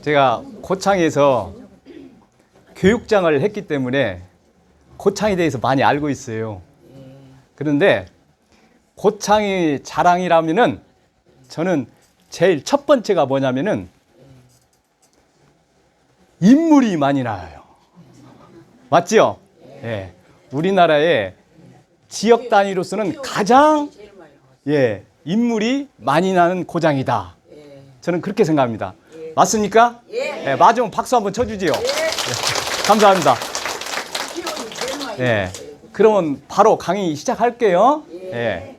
제가 고창에서 교육장을 했기 때문에 고창에 대해서 많이 알고 있어요. 그런데 고창이 자랑이라면은 저는 제일 첫 번째가 뭐냐면은 인물이 많이 나와요. 맞지요? 예. 우리나라의 지역 단위로서는 가장 인물이 많이 나는 고장이다. 저는 그렇게 생각합니다. 맞습니까? 예. 맞으면 박수 한번 쳐주지요. 예. 감사합니다. 예. 그러면 바로 강의 시작할게요. 예.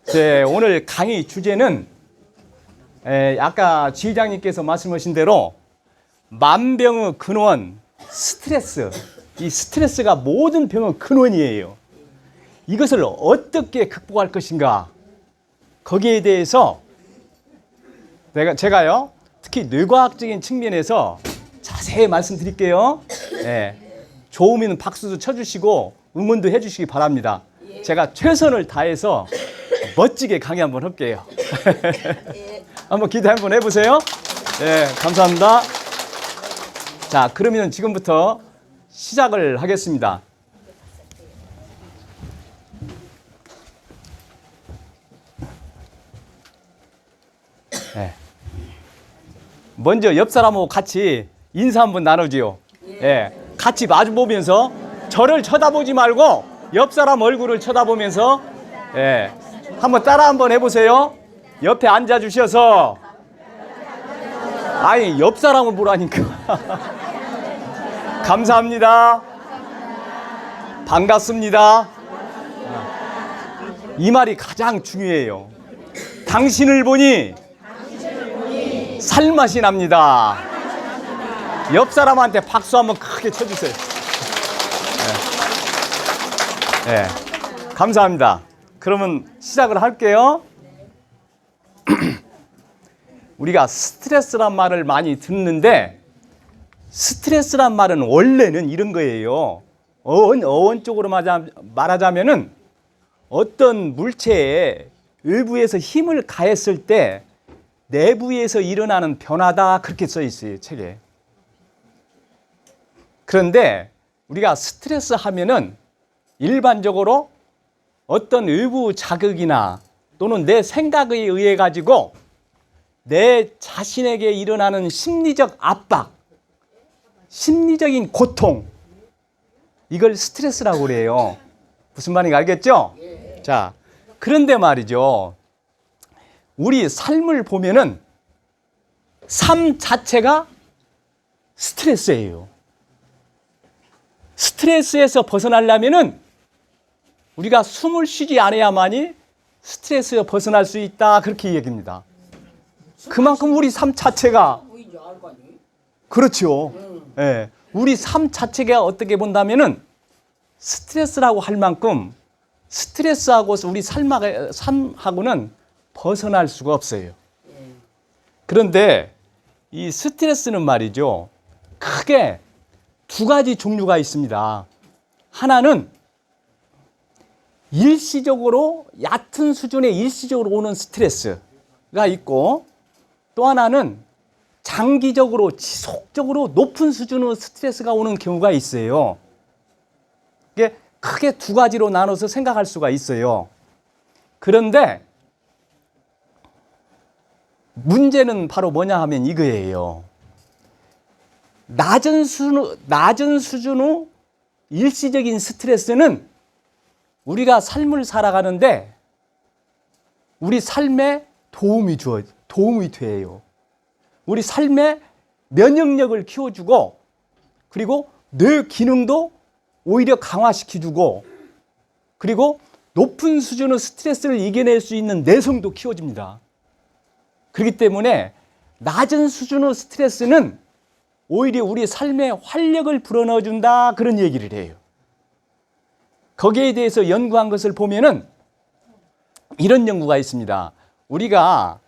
제 오늘 강의 주제는 아까 지휘장님께서 말씀하신 대로 만병의 근원 스트레스. 이 스트레스가 모든 병의 근원이에요. 이것을 어떻게 극복할 것인가? 거기에 대해서 제가요 특히 뇌과학적인 측면에서 자세히 말씀드릴게요. 예. 좋으면 박수도 쳐주시고 응원도 해주시기 바랍니다. 제가 최선을 다해서 멋지게 강의 한번 할게요. 한번 기대 한번 해보세요. 예, 감사합니다. 자, 그러면 지금부터 시작을 하겠습니다. 예. 먼저 옆 사람하고 같이 인사 한번 나누지요. 예. 같이 마주 보면서 저를 쳐다보지 말고 옆 사람 얼굴을 쳐다보면서 한번 따라 한번 해보세요. 옆에 앉아 주셔서 아니 옆 사람을 보라니까. 감사합니다. 반갑습니다. 이 말이 가장 중요해요. 당신을 보니 살맛이 납니다. 옆 사람한테 박수 한번 크게 쳐주세요. 네. 감사합니다. 그러면 시작을 할게요. 우리가 스트레스란 말을 많이 듣는데 스트레스란 말은 원래는 이런 거예요. 어원적으로 말하자면은 어떤 물체에 외부에서 힘을 가했을 때 내부에서 일어나는 변화다, 그렇게 써 있어요, 책에. 그런데 우리가 스트레스 하면은 일반적으로 어떤 외부 자극이나 또는 내 생각에 의해 가지고 내 자신에게 일어나는 심리적 압박, 심리적인 고통, 이걸 스트레스라고 그래요. 무슨 말인지 알겠죠? 자, 그런데 말이죠. 우리 삶을 보면은 삶 자체가 스트레스예요. 스트레스에서 벗어나려면은 우리가 숨을 쉬지 않아야만이 스트레스에서 벗어날 수 있다, 그렇게 얘기합니다. 그만큼 우리 삶 자체가 그렇죠. 예. 우리 삶 자체가 어떻게 본다면은 스트레스라고 할 만큼 스트레스하고 우리 삶하고는 벗어날 수가 없어요. 그런데 이 스트레스는 말이죠, 크게 두 가지 종류가 있습니다. 하나는 일시적으로 얕은 수준의 일시적으로 오는 스트레스가 있고, 또 하나는 장기적으로 지속적으로 높은 수준의 스트레스가 오는 경우가 있어요. 이게 크게 두 가지로 나눠서 생각할 수가 있어요. 그런데 문제는 바로 뭐냐 하면 이거예요. 낮은 수준의 일시적인 스트레스는 우리가 삶을 살아가는데 우리 삶에 도움이 돼요. 우리 삶의 면역력을 키워주고, 그리고 뇌 기능도 오히려 강화시켜주고, 그리고 높은 수준의 스트레스를 이겨낼 수 있는 내성도 키워줍니다. 그렇기 때문에 낮은 수준의 스트레스는 오히려 우리 삶에 활력을 불어넣어준다, 그런 얘기를 해요. 거기에 대해서 연구한 것을 보면은 이런 연구가 있습니다. 우리가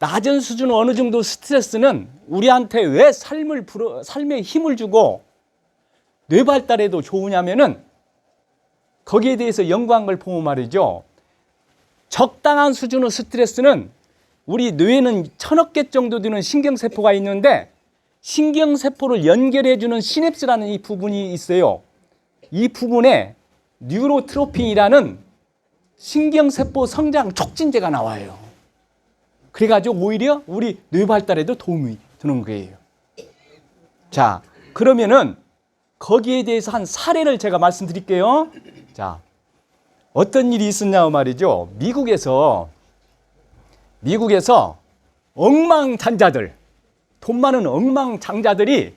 낮은 수준 어느 정도 스트레스는 우리한테 왜 삶에 힘을 주고 뇌 발달에도 좋으냐면은 거기에 대해서 연구한 걸 보면 말이죠. 적당한 수준의 스트레스는 우리 뇌에는 1000억 개 정도 되는 신경세포가 있는데 신경세포를 연결해주는 시냅스라는 이 부분이 있어요. 이 부분에 뉴로트로핀이라는 신경세포 성장 촉진제가 나와요. 그래가지고 오히려 우리 뇌 발달에도 도움이 되는 거예요. 자, 그러면은 거기에 대해서 한 사례를 제가 말씀드릴게요. 자, 어떤 일이 있었냐 말이죠. 미국에서 억망장자들, 돈 많은 억망장자들이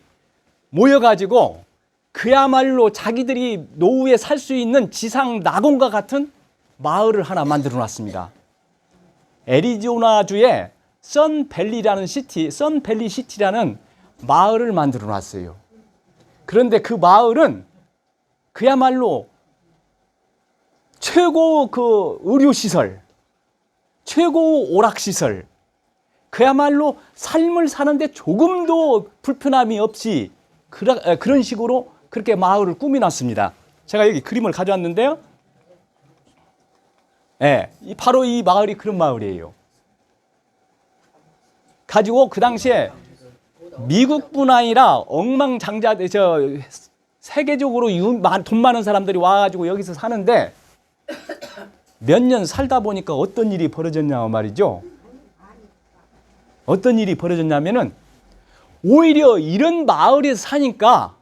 모여가지고 그야말로 자기들이 노후에 살 수 있는 지상 낙원과 같은 마을을 하나 만들어 놨습니다. 애리조나주의 선밸리 시티라는 마을을 만들어 놨어요. 그런데 그 마을은 그야말로 최고 의료시설, 최고 오락시설, 그야말로 삶을 사는데 조금도 불편함이 없이 그런 식으로 그렇게 마을을 꾸며놨습니다. 제가 여기 그림을 가져왔는데요. 네, 바로 이 마을이 그런 마을이에요. 가지고 그 당시에 미국뿐 아니라 억망장자들, 세계적으로 돈 많은 사람들이 와가지고 여기서 사는데 몇 년 살다 보니까 어떤 일이 벌어졌냐 말이죠. 어떤 일이 벌어졌냐면은 오히려 이런 마을에 사니까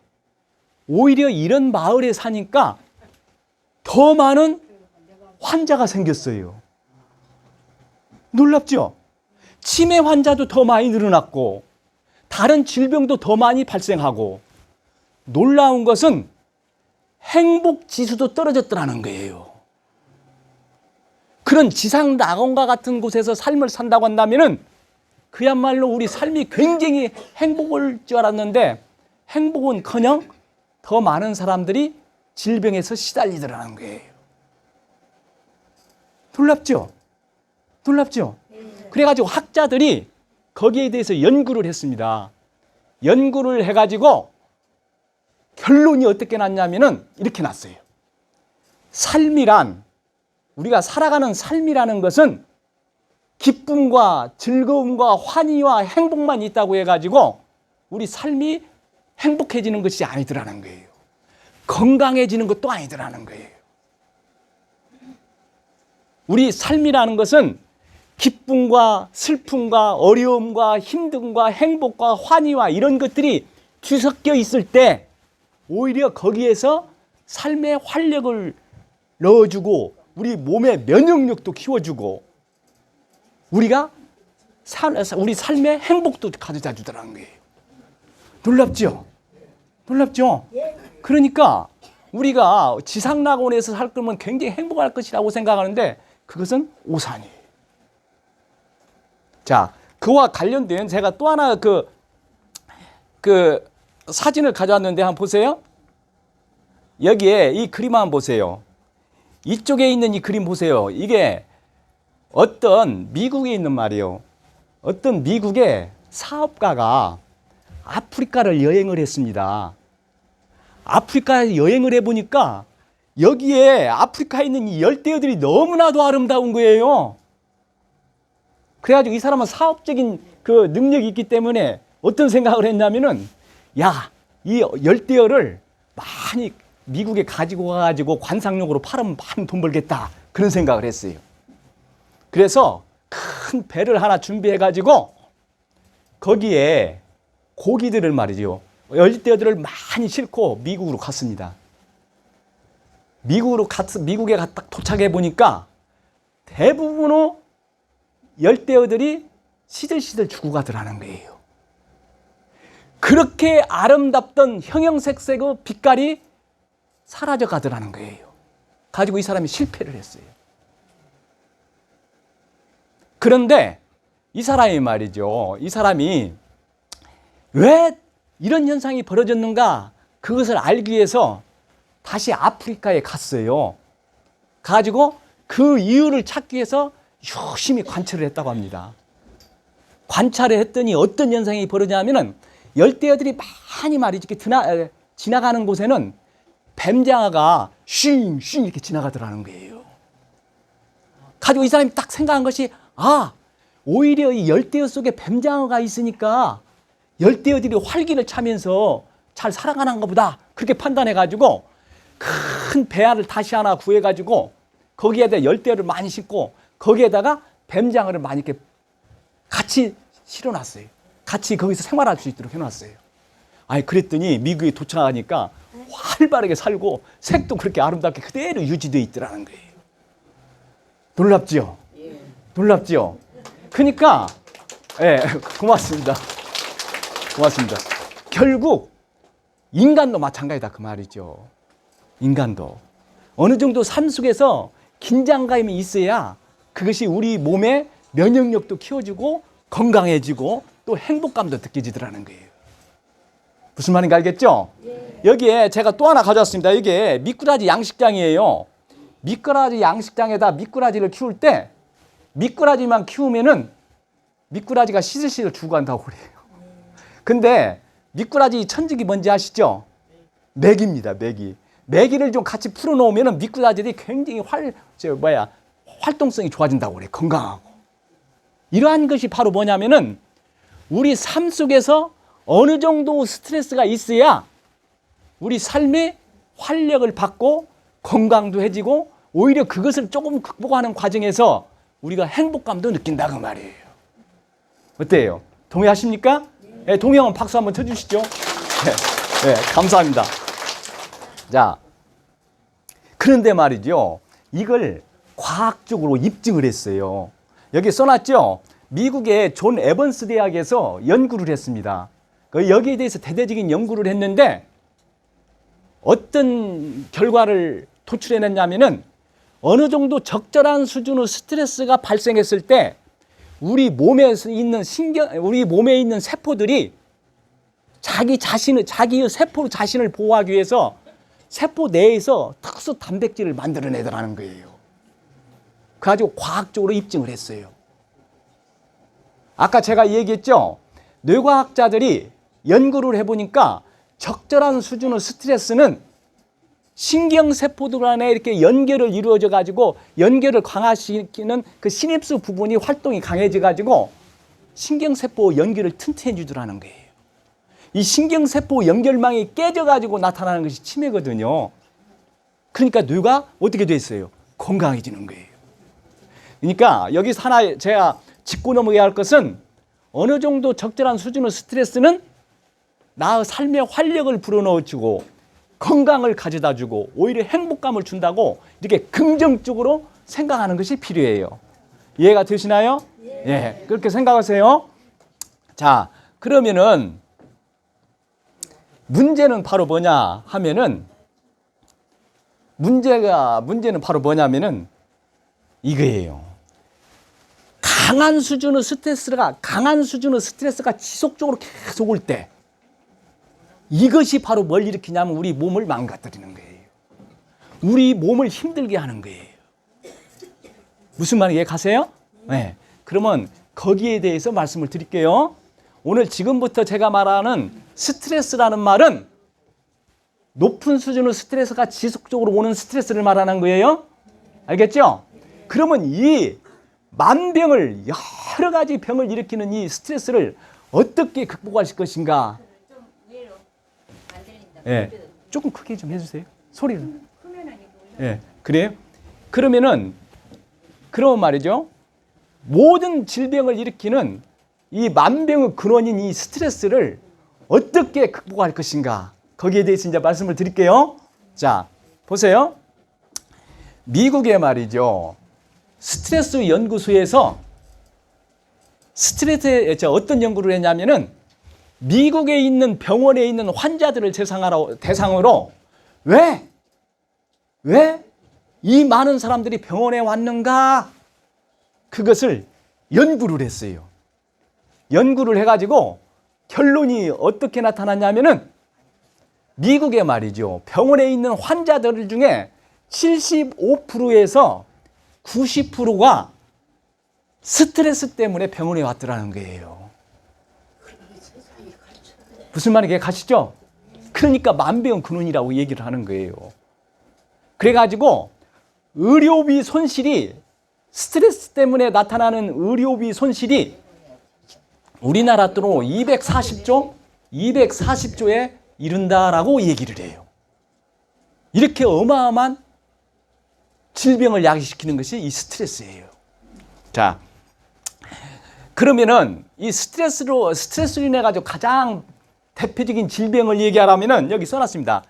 더 많은 환자가 생겼어요. 놀랍죠? 치매 환자도 더 많이 늘어났고 다른 질병도 더 많이 발생하고 놀라운 것은 행복 지수도 떨어졌더라는 거예요. 그런 지상 낙원과 같은 곳에서 삶을 산다고 한다면은 그야말로 우리 삶이 굉장히 행복할 줄 알았는데 행복은커녕 더 많은 사람들이 질병에서 시달리더라는 거예요. 놀랍죠? 그래가지고 학자들이 거기에 대해서 연구를 했습니다. 연구를 해가지고 결론이 어떻게 났냐면은 이렇게 났어요. 우리가 살아가는 삶이라는 것은 기쁨과 즐거움과 환희와 행복만 있다고 해가지고 우리 삶이 행복해지는 것이 아니더라는 거예요. 건강해지는 것도 아니더라는 거예요. 우리 삶이라는 것은 기쁨과 슬픔과 어려움과 힘듦과 행복과 환희와 이런 것들이 뒤섞여 있을 때 오히려 거기에서 삶의 활력을 넣어주고 우리 몸의 면역력도 키워주고 우리 삶의 행복도 가져다 주더라는 거예요. 놀랍죠? 그러니까 우리가 지상낙원에서 살 거면 굉장히 행복할 것이라고 생각하는데 그것은 오산이에요. 자, 그와 관련된 제가 또 하나 그 사진을 가져왔는데 한번 보세요. 여기에 이 그림 한번 보세요. 이쪽에 있는 이 그림 보세요. 이게 어떤 미국에 있는 말이에요. 어떤 미국의 사업가가 아프리카를 여행을 했습니다. 아프리카에 여행을 해보니까 여기에 아프리카에 있는 이 열대어들이 너무나도 아름다운 거예요. 그래가지고 이 사람은 사업적인 그 능력이 있기 때문에 어떤 생각을 했냐면은 이 열대어를 많이 미국에 가지고 가가지고 관상용으로 팔으면 많은 돈 벌겠다 그런 생각을 했어요. 그래서 큰 배를 하나 준비해가지고 거기에 고기들을 말이죠. 열대어들을 많이 싣고 미국으로 갔습니다. 미국에 딱 도착해 보니까 대부분의 열대어들이 시들시들 죽어가더라는 거예요. 그렇게 아름답던 형형색색의 빛깔이 사라져 가더라는 거예요. 가지고 이 사람이 실패를 했어요. 그런데 이 사람이 말이죠. 이 사람이 왜 이런 현상이 벌어졌는가 그것을 알기 위해서 다시 아프리카에 갔어요. 가지고 그 이유를 찾기 위해서 열심히 관찰을 했다고 합니다. 관찰을 했더니 어떤 현상이 벌어지냐면은 열대어들이 많이 말이죠. 이렇게 지나가는 곳에는 뱀장어가 쉥쉥 이렇게 지나가더라는 거예요. 가지고 이 사람이 딱 생각한 것이 오히려 이 열대어 속에 뱀장어가 있으니까 열대어들이 활기를 차면서 잘 살아가는가 보다 그렇게 판단해가지고 큰 배알을 다시 하나 구해가지고 거기에다 열대어를 많이 심고 거기에다가 뱀장어를 많이 이렇게 같이 실어놨어요. 같이 거기서 생활할 수 있도록 해놨어요. 아니 그랬더니 미국에 도착하니까 활발하게 살고 색도 그렇게 아름답게 그대로 유지되어 있더라는 거예요. 놀랍죠? 놀랍죠? 그러니까 예, 고맙습니다. 고맙습니다. 결국 인간도 마찬가지다 그 말이죠. 인간도 어느 정도 삶 속에서 긴장감이 있어야 그것이 우리 몸의 면역력도 키워주고 건강해지고 또 행복감도 느껴지더라는 거예요. 무슨 말인지 알겠죠? 여기에 제가 또 하나 가져왔습니다. 이게 미꾸라지 양식장이에요. 미꾸라지 양식장에다 미꾸라지를 키울 때 미꾸라지만 키우면은 미꾸라지가 시들시들 죽어간다고 그래요. 근데 미꾸라지 천직이 뭔지 아시죠? 메기입니다. 메기. 메기를 좀 같이 풀어놓으면 미꾸라지들이 굉장히 활동성이 좋아진다고 그래요. 건강하고. 이러한 것이 바로 뭐냐면은 우리 삶 속에서 어느 정도 스트레스가 있어야 우리 삶의 활력을 받고 건강도 해지고 오히려 그것을 조금 극복하는 과정에서 우리가 행복감도 느낀다 그 말이에요. 어때요? 동의하십니까? 네, 동의하면 박수 한번 쳐주시죠. 네, 감사합니다. 자, 그런데 말이죠. 이걸 과학적으로 입증을 했어요. 여기 써놨죠? 미국의 존 에번스 대학에서 연구를 했습니다. 여기에 대해서 대대적인 연구를 했는데 어떤 결과를 도출해냈냐면은 어느 정도 적절한 수준의 스트레스가 발생했을 때 우리 몸에 있는 세포들이 자기의 세포 자신을 보호하기 위해서 세포 내에서 특수 단백질을 만들어내더라는 거예요. 그래가지고 과학적으로 입증을 했어요. 아까 제가 얘기했죠? 뇌과학자들이 연구를 해보니까 적절한 수준의 스트레스는 신경세포들 간에 이렇게 연결을 이루어져 가지고 연결을 강화시키는 그 시냅스 부분이 활동이 강해져 가지고 신경세포 연결을 튼튼해 주더라는 거예요. 이 신경세포 연결망이 깨져 가지고 나타나는 것이 치매거든요. 그러니까 뇌가 어떻게 돼 있어요? 건강해지는 거예요. 그러니까 여기서 하나 제가 짚고 넘어가야 할 것은 어느 정도 적절한 수준의 스트레스는 나의 삶의 활력을 불어넣어주고 건강을 가져다주고 오히려 행복감을 준다고 이렇게 긍정적으로 생각하는 것이 필요해요. 이해가 되시나요? 예, 그렇게 생각하세요. 자, 그러면은 문제는 바로 뭐냐 하면은 문제는 바로 뭐냐면은 이거예요. 강한 수준의 스트레스가 지속적으로 계속 올 때 이것이 바로 뭘 일으키냐면 우리 몸을 망가뜨리는 거예요. 우리 몸을 힘들게 하는 거예요. 무슨 말인지 이해가세요? 네. 그러면 거기에 대해서 말씀을 드릴게요. 오늘 지금부터 제가 말하는 스트레스라는 말은 높은 수준의 스트레스가 지속적으로 오는 스트레스를 말하는 거예요. 알겠죠? 그러면 이 만병을 여러 가지 병을 일으키는 이 스트레스를 어떻게 극복하실 것인가? 예, 조금 크게 좀 해주세요. 소리를. 예, 그래요? 그러면 말이죠. 모든 질병을 일으키는 이 만병의 근원인 이 스트레스를 어떻게 극복할 것인가? 거기에 대해서 이제 말씀을 드릴게요. 자, 보세요. 미국의 말이죠. 스트레스 연구소에서 스트레스에 어떤 연구를 했냐면은 미국에 있는 병원에 있는 환자들을 대상으로 왜 이 많은 사람들이 병원에 왔는가? 그것을 연구를 했어요. 연구를 해가지고 결론이 어떻게 나타났냐면은 미국에 말이죠. 병원에 있는 환자들 중에 75%에서 90%가 스트레스 때문에 병원에 왔더라는 거예요. 무슨 말인지 가시죠? 그러니까 만병 근원이라고 얘기를 하는 거예요. 그래가지고 의료비 손실이 스트레스 때문에 나타나는 의료비 손실이 우리나라 돈으로 240조에 이른다라고 얘기를 해요. 이렇게 어마어마한 질병을 야기시키는 것이 이 스트레스예요. 자, 그러면은 이 스트레스로 인해 가지고 가장 대표적인 질병을 얘기하라면은 여기 써놨습니다.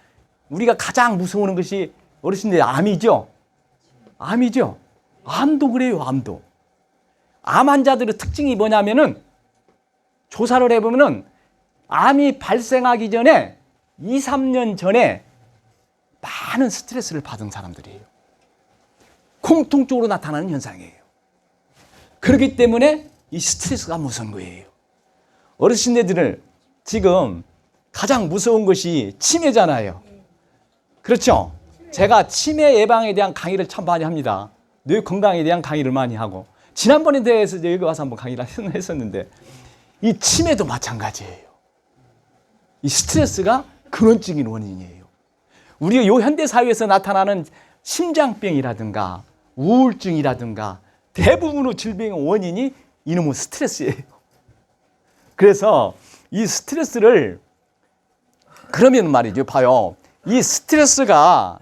우리가 가장 무서워하는 것이 어르신들 암이죠. 암이죠. 암도 그래요. 암도. 암 환자들의 특징이 뭐냐면은 조사를 해보면은 암이 발생하기 전에 2, 3년 전에 많은 스트레스를 받은 사람들이에요. 공통적으로 나타나는 현상이에요. 그렇기 때문에 이 스트레스가 무서운 거예요. 어르신들을 지금 가장 무서운 것이 치매잖아요. 그렇죠? 제가 치매 예방에 대한 강의를 참 많이 합니다. 뇌 건강에 대한 강의를 많이 하고 지난번에 대해서 여기 와서 한번 강의를 했었는데 이 치매도 마찬가지예요. 이 스트레스가 근원적인 원인이에요. 우리가 요 현대 사회에서 나타나는 심장병이라든가 우울증이라든가 대부분의 질병의 원인이 이놈의 스트레스예요. 그래서 이 스트레스를 그러면 말이죠. 봐요. 이 스트레스가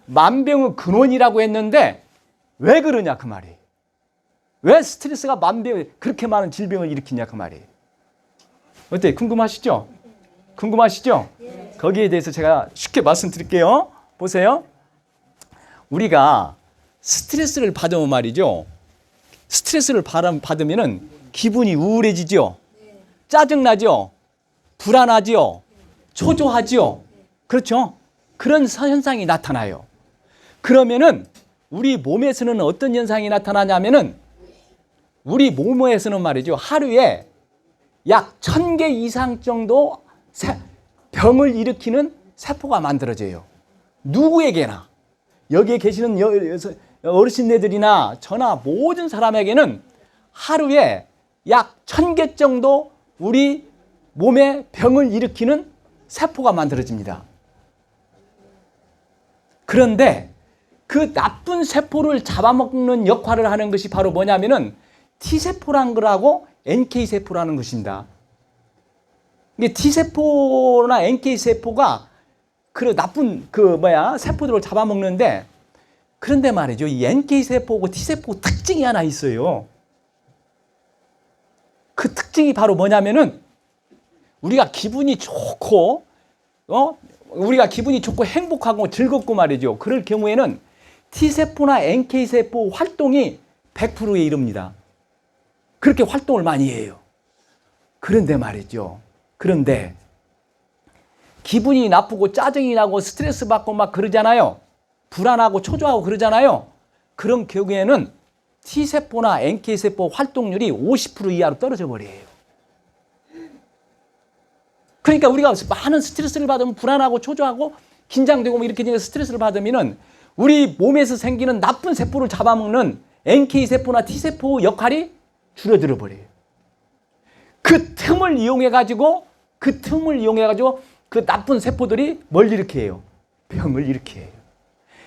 만병의 근원이라고 했는데 왜 그러냐 그 말이에요. 왜 스트레스가 그렇게 많은 질병을 일으키냐 그 말이에요. 어때? 궁금하시죠? 궁금하시죠? 거기에 대해서 제가 쉽게 말씀드릴게요. 보세요. 우리가 스트레스를 받으면 말이죠. 스트레스를 받으면은 기분이 우울해지죠. 짜증나죠. 불안하죠. 초조하죠. 그렇죠? 그런 현상이 나타나요. 그러면은 우리 몸에서는 어떤 현상이 나타나냐면은 우리 몸에서는 말이죠. 하루에 약 1000개 이상 정도 병을 일으키는 세포가 만들어져요. 누구에게나. 여기에 계시는 어르신네들이나 저나 모든 사람에게는 하루에 약 1000개 정도 우리 몸에 병을 일으키는 세포가 만들어집니다. 그런데 그 나쁜 세포를 잡아먹는 역할을 하는 것이 바로 뭐냐면은 T세포라는 거라고 NK세포라는 것입니다. 이게 T세포나 NK세포가 그 나쁜 세포들을 잡아먹는데 그런데 말이죠. 이 NK세포고 T세포 특징이 하나 있어요. 그 특징이 바로 뭐냐면은 우리가 기분이 좋고 행복하고 즐겁고 말이죠. 그럴 경우에는 T세포나 NK세포 활동이 100%에 이릅니다. 그렇게 활동을 많이 해요. 그런데 말이죠. 그런데 기분이 나쁘고 짜증이 나고 스트레스 받고 막 그러잖아요. 불안하고 초조하고 그러잖아요. 그런 경우에는 T세포나 NK세포 활동률이 50% 이하로 떨어져 버려요. 그러니까 우리가 많은 스트레스를 받으면 불안하고 초조하고 긴장되고 이렇게 스트레스를 받으면은 우리 몸에서 생기는 나쁜 세포를 잡아먹는 NK세포나 T세포 역할이 줄어들어 버려요. 그 틈을 이용해 가지고 그 나쁜 세포들이 뭘 일으켜요? 병을 일으켜요.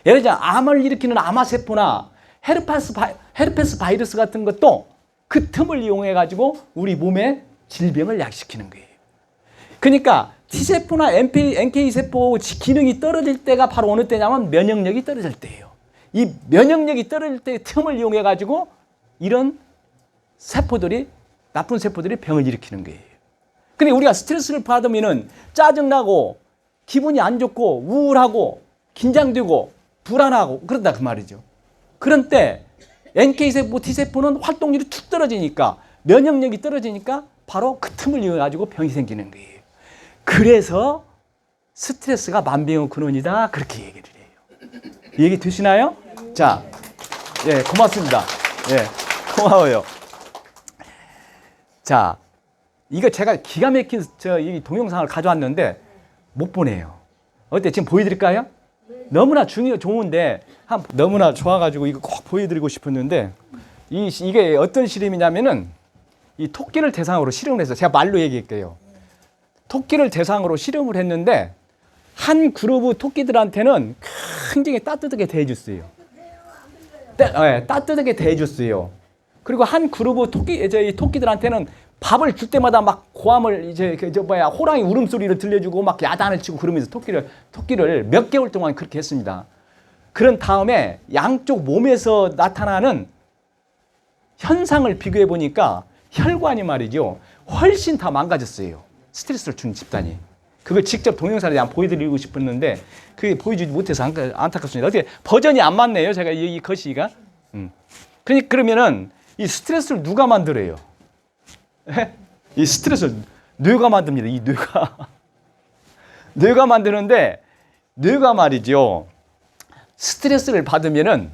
예를 들어 암을 일으키는 암화세포나 헤르페스 바이러스 같은 것도 그 틈을 이용해 가지고 우리 몸에 질병을 약시키는 거예요. 그러니까 T세포나 NK세포 기능이 떨어질 때가 바로 어느 때냐면 면역력이 떨어질 때예요. 이 면역력이 떨어질 때 틈을 이용해 가지고 이런 나쁜 세포들이 병을 일으키는 거예요. 근데 우리가 스트레스를 받으면은 짜증나고 기분이 안 좋고 우울하고 긴장되고 불안하고 그런다 그 말이죠. 그런 때 NK세포, T세포는 활동률이 툭 떨어지니까 면역력이 떨어지니까 바로 그 틈을 이용해 가지고 병이 생기는 거예요. 그래서 스트레스가 만병의 근원이다 그렇게 얘기를 해요. 얘기 되시나요? 자, 예, 고맙습니다. 예, 고마워요. 자, 이거 제가 기가 막힌 이 동영상을 가져왔는데 못 보내요. 어때? 지금 보여드릴까요? 너무나 좋은데 너무나 좋아가지고 이거 꼭 보여드리고 싶었는데 이게 어떤 실험이냐면은 이 토끼를 대상으로 실험을 해서 제가 말로 얘기할게요. 토끼를 대상으로 실험을 했는데 한 그룹의 토끼들한테는 굉장히 따뜻하게 대해줬어요. 따뜻하게 대해줬어요. 그리고 한 그룹의 토끼들한테는 밥을 줄 때마다 막 고함을 호랑이 울음소리를 들려주고 막 야단을 치고 그러면서 토끼를 몇 개월 동안 그렇게 했습니다. 그런 다음에 양쪽 몸에서 나타나는 현상을 비교해 보니까 혈관이 말이죠. 훨씬 다 망가졌어요. 스트레스를 준 집단이. 그걸 직접 동영상으로 한번 보여드리고 싶었는데 그게 보여주지 못해서 안타깝습니다. 어떻게 버전이 안 맞네요. 제가 이 거시기가. 그러면은 이 스트레스를 누가 만들어요? 이 스트레스를 뇌가 만듭니다. 이 뇌가 만드는데 뇌가 말이죠. 스트레스를 받으면은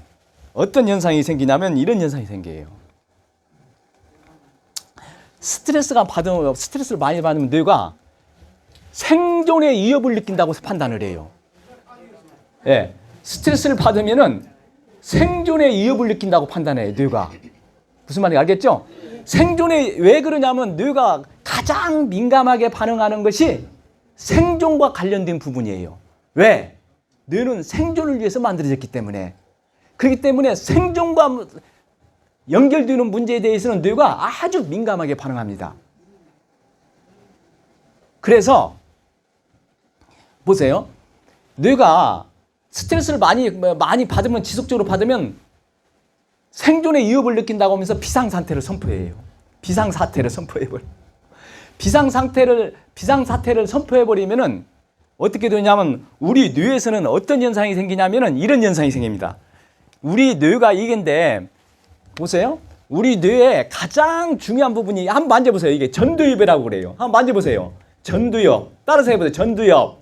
어떤 현상이 생기냐면 이런 현상이 생겨요. 스트레스를 많이 받으면 뇌가 생존의 위협을 느낀다고 판단을 해요. 예, 스트레스를 받으면은 생존의 위협을 느낀다고 판단해요. 뇌가. 무슨 말인지 알겠죠? 왜 그러냐면 뇌가 가장 민감하게 반응하는 것이 생존과 관련된 부분이에요. 왜? 뇌는 생존을 위해서 만들어졌기 때문에. 그렇기 때문에 생존과 연결되는 문제에 대해서는 뇌가 아주 민감하게 반응합니다. 그래서 보세요. 뇌가 스트레스를 많이 받으면 지속적으로 받으면 생존의 위협을 느낀다고 하면서 비상사태를 선포해요. 비상사태를 선포해버려요. 비상사태를 선포해버리면은 어떻게 되냐면 우리 뇌에서는 어떤 현상이 생기냐면은 이런 현상이 생깁니다. 우리 뇌가 이게인데 보세요. 우리 뇌의 가장 중요한 부분이 한번 만져보세요. 이게 전두엽이라고 그래요. 한번 만져보세요. 전두엽. 따라서 해보세요. 전두엽.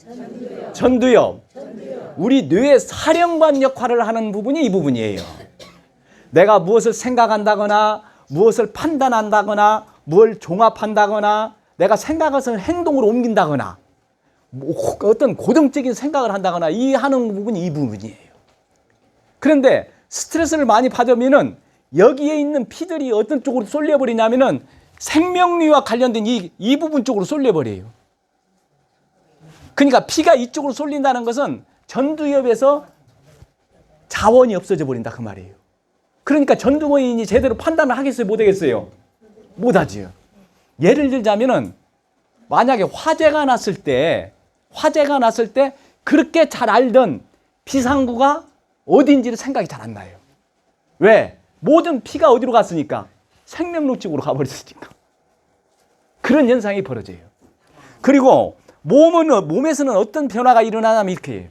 우리 뇌의 사령관 역할을 하는 부분이 이 부분이에요. 내가 무엇을 생각한다거나 무엇을 판단한다거나 뭘 종합한다거나 내가 생각해서 행동으로 옮긴다거나 어떤 고정적인 생각을 한다거나 하는 부분이 이 부분이에요. 그런데 스트레스를 많이 받으면은 여기에 있는 피들이 어떤 쪽으로 쏠려버리냐면은 생명리와 관련된 이 부분 쪽으로 쏠려버려요. 그러니까 피가 이쪽으로 쏠린다는 것은 전두엽에서 자원이 없어져 버린다 그 말이에요. 그러니까 전두부인이 제대로 판단을 하겠어요? 못 하겠어요? 못 하지요. 예를 들자면은 만약에 화재가 났을 때 그렇게 잘 알던 비상구가 어딘지를 생각이 잘 안 나요. 왜? 모든 피가 어디로 갔으니까? 생명로 쪽으로 가버렸으니까. 그런 현상이 벌어져요. 그리고 몸에서는 어떤 변화가 일어나냐면 이렇게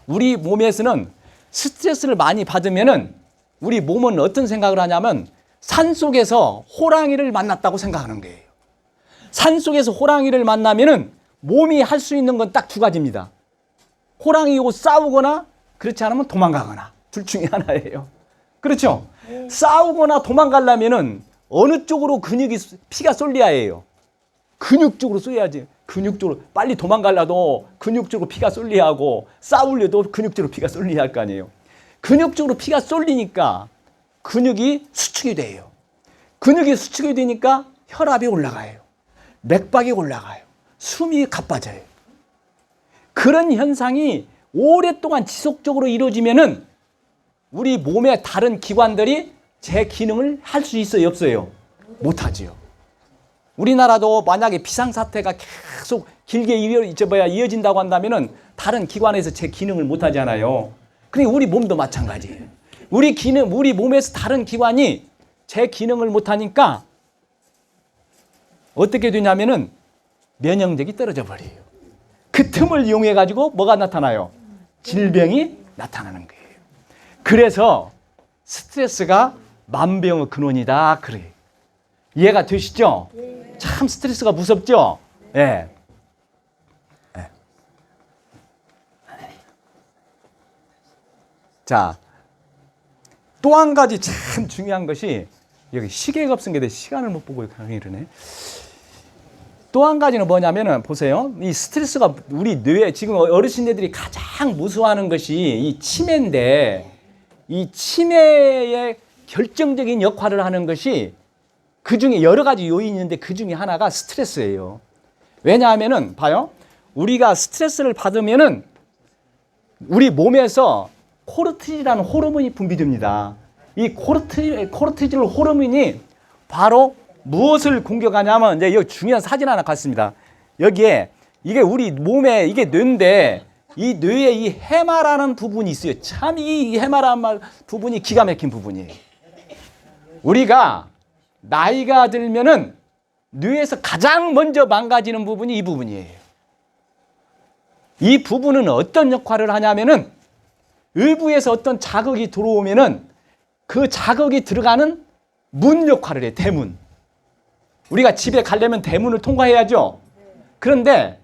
우리 몸에서는 스트레스를 많이 받으면은 우리 몸은 어떤 생각을 하냐면 산속에서 호랑이를 만났다고 생각하는 거예요. 산속에서 호랑이를 만나면은 몸이 할 수 있는 건 딱 두 가지입니다. 호랑이하고 싸우거나 그렇지 않으면 도망가거나 둘 중에 하나예요. 그렇죠? 싸우거나 도망가려면은 어느 쪽으로 피가 쏠려야 해요. 근육 쪽으로 쏠려야지. 근육 쪽으로 빨리 도망가려도 근육 쪽으로 피가 쏠려야 하고 싸우려도 근육 쪽으로 피가 쏠려야 할 거 아니에요. 근육 쪽으로 피가 쏠리니까 근육이 수축이 돼요. 근육이 수축이 되니까 혈압이 올라가요. 맥박이 올라가요. 숨이 가빠져요. 그런 현상이 오랫동안 지속적으로 이루어지면은 우리 몸의 다른 기관들이 제 기능을 할 수 있어요, 없어요? 못하지요. 우리나라도 만약에 비상사태가 계속 길게 이어진다고 한다면은 다른 기관에서 제 기능을 못하잖아요. 그러니까 우리 몸도 마찬가지예요. 우리 몸에서 다른 기관이 제 기능을 못하니까 어떻게 되냐면은 면역력이 떨어져 버려요. 그 틈을 이용해 가지고 뭐가 나타나요? 질병이 나타나는 거예요. 그래서 스트레스가 만병의 근원이다 그래요. 이해가 되시죠? 참 스트레스가 무섭죠? 예. 네. 자, 또 한 가지 참 중요한 것이 여기 시계가 없은 게 시간을 못 보고 이러네. 또 한 가지는 뭐냐면은 보세요. 이 스트레스가 우리 뇌에 지금 어르신들이 가장 무서워하는 것이 이 치매인데 이 치매의 결정적인 역할을 하는 것이 그 중에 여러 가지 요인이 있는데 그 중에 하나가 스트레스예요. 왜냐하면은 봐요. 우리가 스트레스를 받으면은 우리 몸에서 코르티졸이라는 호르몬이 분비됩니다. 이 코르티졸 호르몬이 바로 무엇을 공격하냐면, 이제 여기 중요한 사진 하나 갖습니다. 여기에 이게 우리 몸에 이게 뇌인데, 이 뇌에 이 해마라는 부분이 있어요. 참 이 해마라는 부분이 기가 막힌 부분이에요. 우리가 나이가 들면은 뇌에서 가장 먼저 망가지는 부분이 이 부분이에요. 이 부분은 어떤 역할을 하냐면은, 외부에서 어떤 자극이 들어오면은 그 자극이 들어가는 문 역할을 해요. 대문. 우리가 집에 가려면 대문을 통과해야죠. 그런데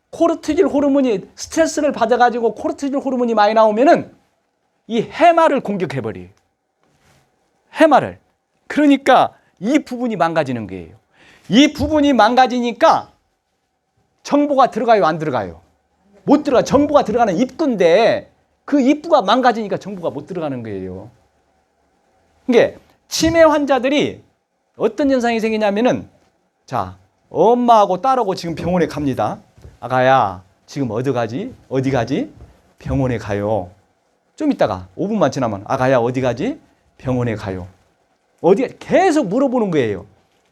코르티졸 호르몬이, 스트레스를 받아가지고 코르티졸 호르몬이 많이 나오면은 이 해마를 공격해버려요. 해마를. 그러니까 이 부분이 망가지는 거예요. 이 부분이 망가지니까 정보가 들어가요, 안 들어가요? 못 들어가. 정보가 들어가는 입구인데 그 입구가 망가지니까 정보가 못 들어가는 거예요. 이게 치매 환자들이 어떤 현상이 생기냐면은, 자, 엄마하고 딸하고 지금 병원에 갑니다. 아가야, 지금 어디 가지? 어디 가지? 병원에 가요. 좀 있다가 5분만 지나면, 아가야, 어디 가지? 병원에 가요. 어디? 계속 물어보는 거예요.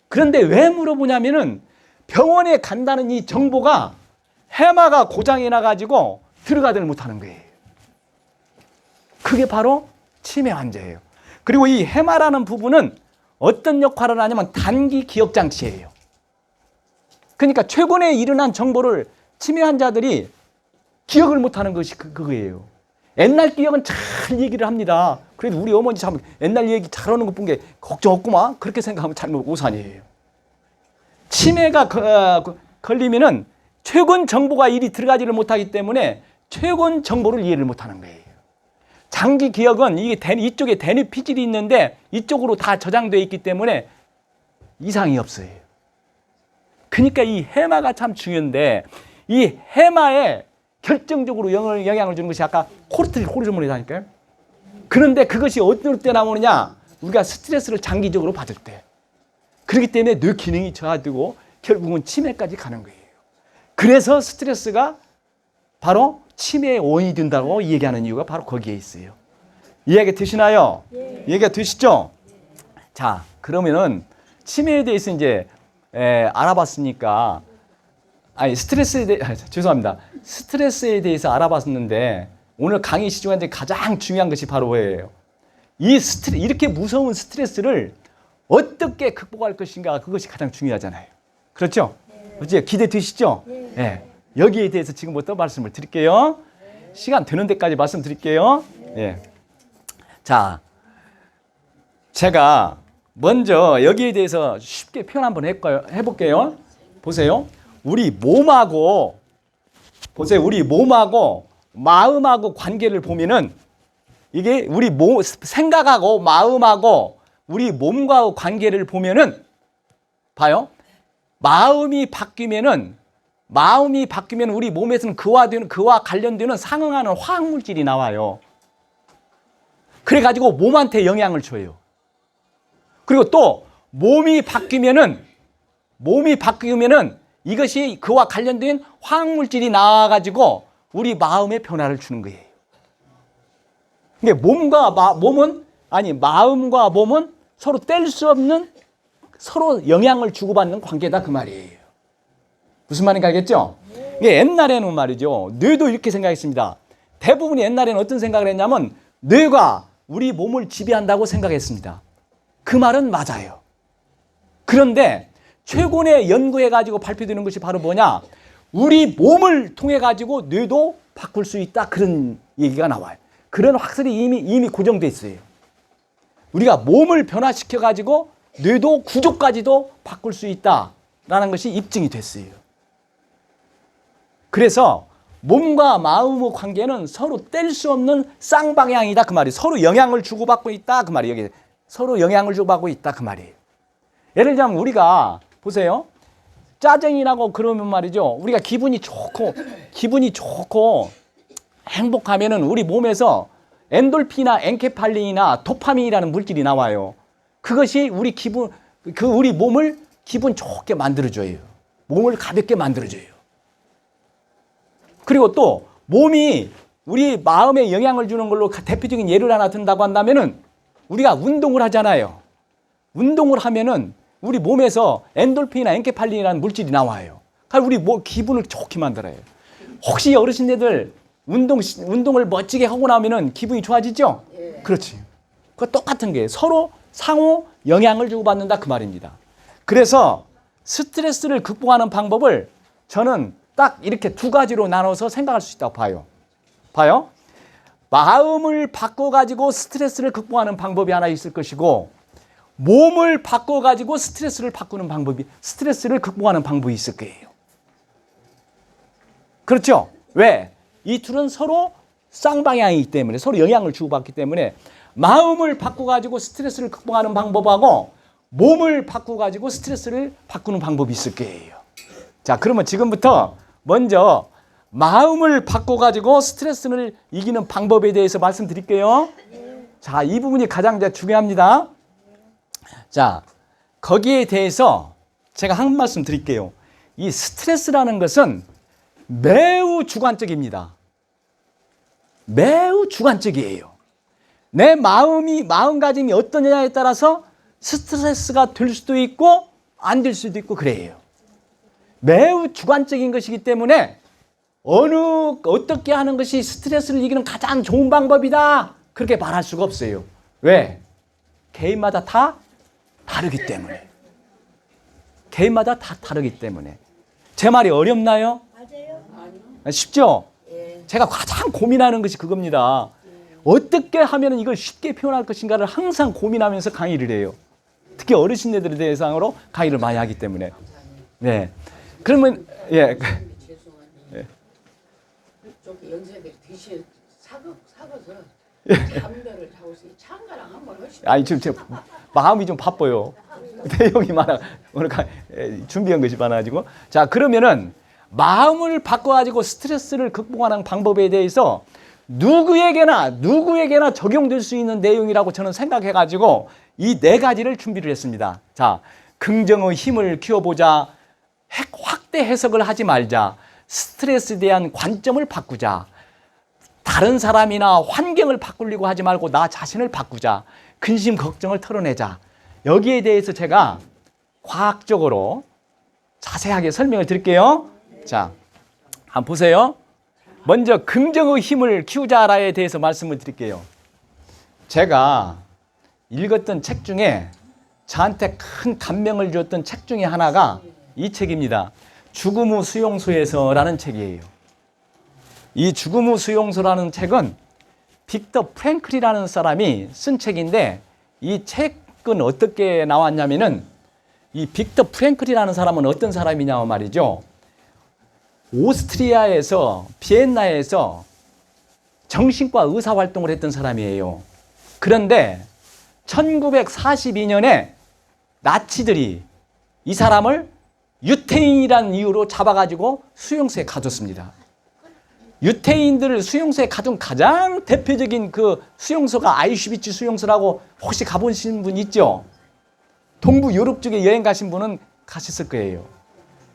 그런데 왜 물어보냐면은, 병원에 간다는 이 정보가 해마가 고장이 나가지고 들어가지를 못하는 거예요. 그게 바로 치매 환자예요. 그리고 이 해마라는 부분은 어떤 역할을 하냐면 단기 기억 장치예요. 그러니까 최근에 일어난 정보를 치매 환자들이 기억을 못하는 것이 그거예요. 옛날 기억은 잘 얘기를 합니다. 그래도 우리 어머니 참 옛날 얘기 잘하는 거 본 게 걱정 없구만, 그렇게 생각하면 잘못 오산이에요. 치매가 걸리면은 최근 정보가 이리 들어가지를 못하기 때문에 최근 정보를 이해를 못하는 거예요. 장기 기억은 이쪽에 대뇌 피질이 있는데 이쪽으로 다 저장되어 있기 때문에 이상이 없어요. 그러니까 이 해마가 참 중요한데, 이 해마에 결정적으로 영향을 주는 것이 아까 코르티졸 호르몬이라니까요. 그런데 그것이 어떨 때 나오느냐? 우리가 스트레스를 장기적으로 받을 때. 그렇기 때문에 뇌 기능이 저하되고 결국은 치매까지 가는 거예요. 그래서 스트레스가 바로 치매의 원인이 된다고 얘기하는 이유가 바로 거기에 있어요. 이해가 되시나요? 예. 이해가 되시죠? 자, 그러면은 치매에 대해서 이제 알아봤으니까, 아니 죄송합니다. 스트레스에 대해서 알아봤는데, 오늘 강의 시중에 가장 중요한 것이 바로 뭐예요? 이렇게 무서운 스트레스를 어떻게 극복할 것인가, 그것이 가장 중요하잖아요. 그렇죠? 어째 기대되시죠? 예. 여기에 대해서 지금부터 말씀을 드릴게요. 시간 되는 데까지 말씀드릴게요. 예. 자, 제가 먼저 여기에 대해서 쉽게 표현 한번 해볼게요. 보세요. 우리 몸하고 마음하고 관계를 보면은, 이게 우리 생각하고 마음하고 우리 몸과 관계를 보면은, 봐요. 마음이 바뀌면은 우리 몸에서는 그와 관련되는 상응하는 화학물질이 나와요. 그래가지고 몸한테 영향을 줘요. 그리고 또 몸이 바뀌면은 이것이 그와 관련된 화학물질이 나와가지고 우리 마음에 변화를 주는 거예요. 그러니까 마음과 몸은 서로 뗄 수 없는, 서로 영향을 주고받는 관계다, 그 말이에요. 무슨 말인가 알겠죠? 이게 옛날에는 말이죠, 뇌도 이렇게 생각했습니다. 대부분이 옛날에는 어떤 생각을 했냐면, 뇌가 우리 몸을 지배한다고 생각했습니다. 그 말은 맞아요. 그런데 최근에 연구해가지고 발표되는 것이 바로 뭐냐? 우리 몸을 통해가지고 뇌도 바꿀 수 있다, 그런 얘기가 나와요. 그런 학설이 이미 고정돼 있어요. 우리가 몸을 변화시켜가지고 뇌도 구조까지도 바꿀 수 있다라는 것이 입증이 됐어요. 그래서 몸과 마음의 관계는 서로 뗄 수 없는 쌍방향이다, 그 말이에요. 서로 영향을 주고받고 있다, 그 말이에요. 여기 서로 영향을 주고받고 있다, 그 말이에요. 예를 들자면 우리가 보세요. 짜증이 나고 그러면 말이죠, 우리가 기분이 좋고 행복하면은 우리 몸에서 엔돌핀이나 엔케팔린이나 도파민이라는 물질이 나와요. 그것이 우리 몸을 기분 좋게 만들어줘요. 몸을 가볍게 만들어줘요. 그리고 또 몸이 우리 마음에 영향을 주는 걸로 대표적인 예를 하나 든다고 한다면은 우리가 운동을 하잖아요. 운동을 하면은 우리 몸에서 엔돌핀이나 엔케팔린이라는 물질이 나와요. 그러니까 우리 기분을 좋게 만들어요. 혹시 어르신들 운동을 멋지게 하고 나면은 기분이 좋아지죠? 예. 그렇지. 그 똑같은 게 서로 상호 영향을 주고받는다 그 말입니다. 그래서 스트레스를 극복하는 방법을 저는 딱 이렇게 두 가지로 나눠서 생각할 수 있다고 봐요. 마음을 바꿔가지고 스트레스를 극복하는 방법이 하나 있을 것이고, 몸을 바꿔가지고 스트레스를 극복하는 방법이 있을 거예요. 그렇죠? 왜? 이 둘은 서로 쌍방향이기 때문에, 서로 영향을 주고받기 때문에 마음을 바꿔가지고 스트레스를 극복하는 방법하고 몸을 바꿔가지고 스트레스를 바꾸는 방법이 있을 거예요. 자, 그러면 지금부터 먼저 마음을 바꿔가지고 스트레스를 이기는 방법에 대해서 말씀드릴게요. 자, 이 부분이 가장 중요합니다. 자, 거기에 대해서 제가 한 말씀 드릴게요. 이 스트레스라는 것은 매우 주관적입니다. 매우 주관적이에요. 내 마음가짐이 어떠냐에 따라서 스트레스가 될 수도 있고 안 될 수도 있고 그래요. 매우 주관적인 것이기 때문에 어떻게 하는 것이 스트레스를 이기는 가장 좋은 방법이다 그렇게 말할 수가 없어요. 왜? 개인마다 다 다르기 때문에. 개인마다 다 다르기 때문에. 제 말이 어렵나요? 맞아요. 쉽죠? 예. 제가 가장 고민하는 것이 그겁니다. 어떻게 하면 이걸 쉽게 표현할 것인가를 항상 고민하면서 강의를 해요. 특히 어르신들에 대상으로 강의를 많이 하기 때문에. 네. 그러면 예. 죄송한데 저기 연세들 드시 사가서 담배를 자고서 창가랑 한번 하시죠. 아니 지금 제 마음이 좀 바빠요. 내용이 많아. 오늘 준비한 것이 많아가지고. 자, 그러면은 마음을 바꿔가지고 스트레스를 극복하는 방법에 대해서 누구에게나 적용될 수 있는 내용이라고 저는 생각해가지고 이 네 가지를 준비를 했습니다. 자, 긍정의 힘을 키워보자. 확대 해석을 하지 말자. 스트레스에 대한 관점을 바꾸자. 다른 사람이나 환경을 바꾸려고 하지 말고 나 자신을 바꾸자. 근심 걱정을 털어내자. 여기에 대해서 제가 과학적으로 자세하게 설명을 드릴게요. 자, 한번 보세요. 먼저 긍정의 힘을 키우자라에 대해서 말씀을 드릴게요. 제가 읽었던 책 중에 저한테 큰 감명을 주었던 책 중에 하나가 이 책입니다. 죽음 후 수용소에서라는 책이에요. 이 죽음 후 수용소라는 책은 빅터 프랭클이라는 사람이 쓴 책인데, 이 책은 어떻게 나왔냐면은 이 빅터 프랭클이라는 사람은 어떤 사람이냐 말이죠. 오스트리아에서 비엔나에서 정신과 의사 활동을 했던 사람이에요. 그런데 1942년에 나치들이 이 사람을 유태인이라는 이유로 잡아가지고 수용소에 가뒀습니다. 유태인들을 수용소에 가둔 가장 대표적인 그 수용소가 아이슈비츠 수용소라고 혹시 가보신 분 있죠? 동부 유럽 쪽에 여행 가신 분은 가셨을 거예요.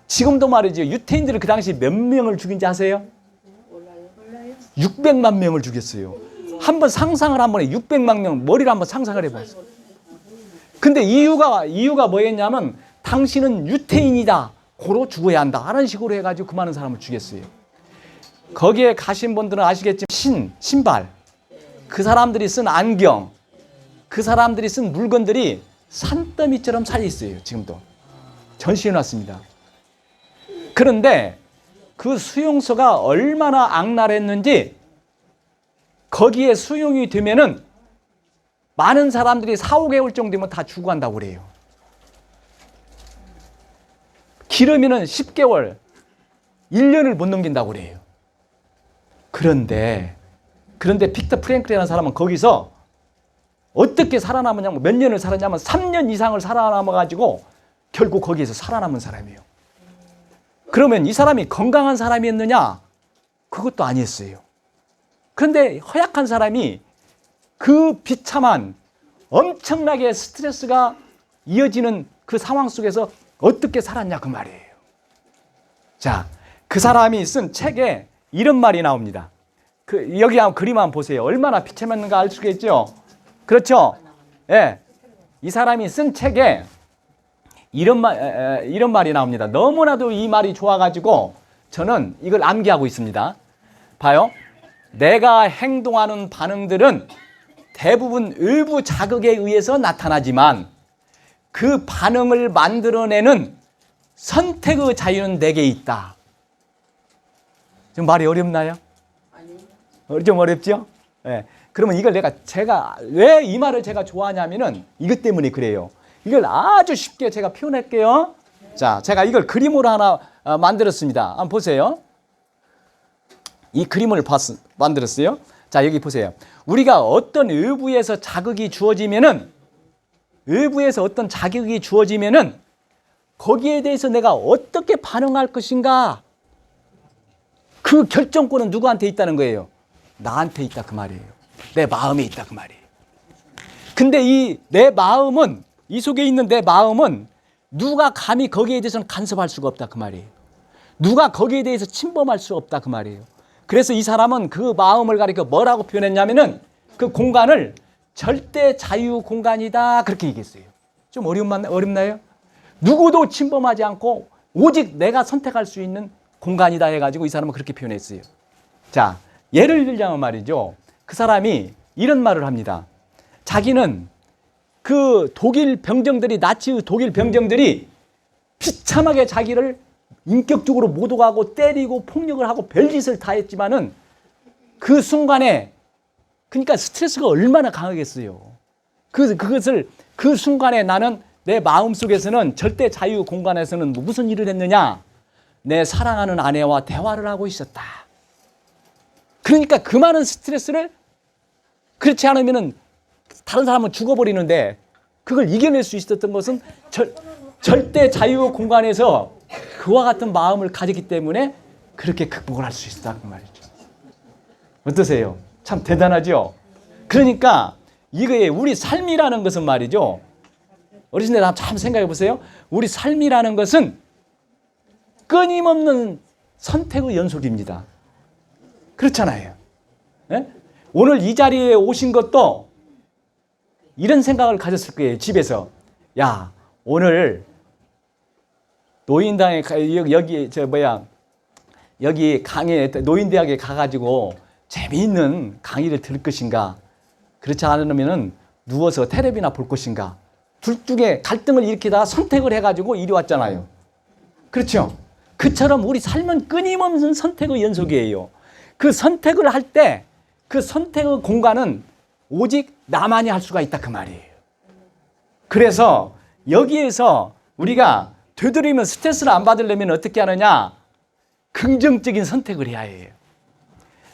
지금도 말이죠. 유태인들을 그 당시 몇 명을 죽인지 아세요? 몰라요. 600만 명을 죽였어요. 한번 상상을 한번 해. 600만 명 머리를 한번 상상을 해봤어요. 근데 이유가 뭐였냐면 당신은 유태인이다. 고로 죽어야 한다. 하는 식으로 해가지고 그 많은 사람을 죽였어요. 거기에 가신 분들은 아시겠지만 신발, 그 사람들이 쓴 안경, 그 사람들이 쓴 물건들이 산더미처럼 살려 있어요. 지금도 전시해 놨습니다. 그런데 그 수용소가 얼마나 악랄했는지 거기에 수용이 되면은 많은 사람들이 4, 5개월 정도 되면 다 죽어간다고 그래요. 길으면은 10개월, 1년을 못 넘긴다고 그래요. 그런데 빅터 프랭클이라는 사람은 거기서 어떻게 살아남았냐면 몇 년을 살았냐면 3년 이상을 살아남아가지고 결국 거기에서 살아남은 사람이에요. 그러면 이 사람이 건강한 사람이었느냐? 그것도 아니었어요. 그런데 허약한 사람이 그 비참한 엄청나게 스트레스가 이어지는 그 상황 속에서 어떻게 살았냐 그 말이에요. 자, 그 사람이 쓴 책에 이런 말이 나옵니다. 여기 한번 그림 한번 보세요. 얼마나 비참했는가 알 수가 있죠. 그렇죠. 예. 이 사람이 쓴 책에 이런 말이 나옵니다. 너무나도 이 말이 좋아가지고 저는 이걸 암기하고 있습니다. 봐요. 내가 행동하는 반응들은 대부분 외부 자극에 의해서 나타나지만 그 반응을 만들어내는 선택의 자유는 내게 있다. 좀 말이 어렵나요? 좀 어렵죠? 예. 그러면 이걸 제가 왜 이 말을 제가 좋아하냐면은 이것 때문에 그래요. 이걸 아주 쉽게 제가 표현할게요. 자, 제가 이걸 그림으로 하나 만들었습니다. 한번 보세요. 이 그림을 만들었어요. 자, 여기 보세요. 우리가 어떤 외부에서 자극이 주어지면은 거기에 대해서 내가 어떻게 반응할 것인가? 그 결정권은 누구한테 있다는 거예요? 나한테 있다 그 말이에요. 내 마음에 있다 그 말이에요. 근데 이 속에 있는 내 마음은 누가 감히 거기에 대해서는 간섭할 수가 없다 그 말이에요. 누가 거기에 대해서 침범할 수 없다 그 말이에요. 그래서 이 사람은 그 마음을 가리켜 뭐라고 표현했냐면은 그 공간을 절대 자유 공간이다 그렇게 얘기했어요. 좀 어렵나요? 누구도 침범하지 않고 오직 내가 선택할 수 있는 공간이다 해가지고 이 사람은 그렇게 표현했어요. 자, 예를 들자면 말이죠. 그 사람이 이런 말을 합니다. 자기는 그 나치 독일 병정들이 비참하게 자기를 인격적으로 모독하고 때리고 폭력을 하고 별짓을 다 했지만은 그 순간에 그러니까 스트레스가 얼마나 강하겠어요. 그것을 그 순간에 나는 내 마음속에서는 절대 자유 공간에서는 무슨 일을 했느냐? 내 사랑하는 아내와 대화를 하고 있었다. 그러니까 그 많은 스트레스를 그렇지 않으면은 다른 사람은 죽어버리는데 그걸 이겨낼 수 있었던 것은 절대 자유 공간에서 그와 같은 마음을 가졌기 때문에 그렇게 극복을 할 수 있었다는 말이죠. 어떠세요? 참 대단하죠? 그러니까 이거에 우리 삶이라는 것은 말이죠. 어르신들 한번 생각해 보세요. 우리 삶이라는 것은 끊임없는 선택의 연속입니다. 그렇잖아요. 네? 오늘 이 자리에 오신 것도 이런 생각을 가졌을 거예요. 집에서. 야, 오늘 노인당에 여기 강에 노인대학에 가가지고 재미있는 강의를 들을 것인가? 그렇지 않으면은 누워서 텔레비나 볼 것인가? 둘 중에 갈등을 일으키다가 선택을 해가지고 이리 왔잖아요. 그렇죠? 그처럼 우리 삶은 끊임없는 선택의 연속이에요. 그 선택을 할 때 그 선택의 공간은 오직 나만이 할 수가 있다 그 말이에요. 그래서 여기에서 우리가 되도록이면 스트레스를 안 받으려면 어떻게 하느냐? 긍정적인 선택을 해야 해요.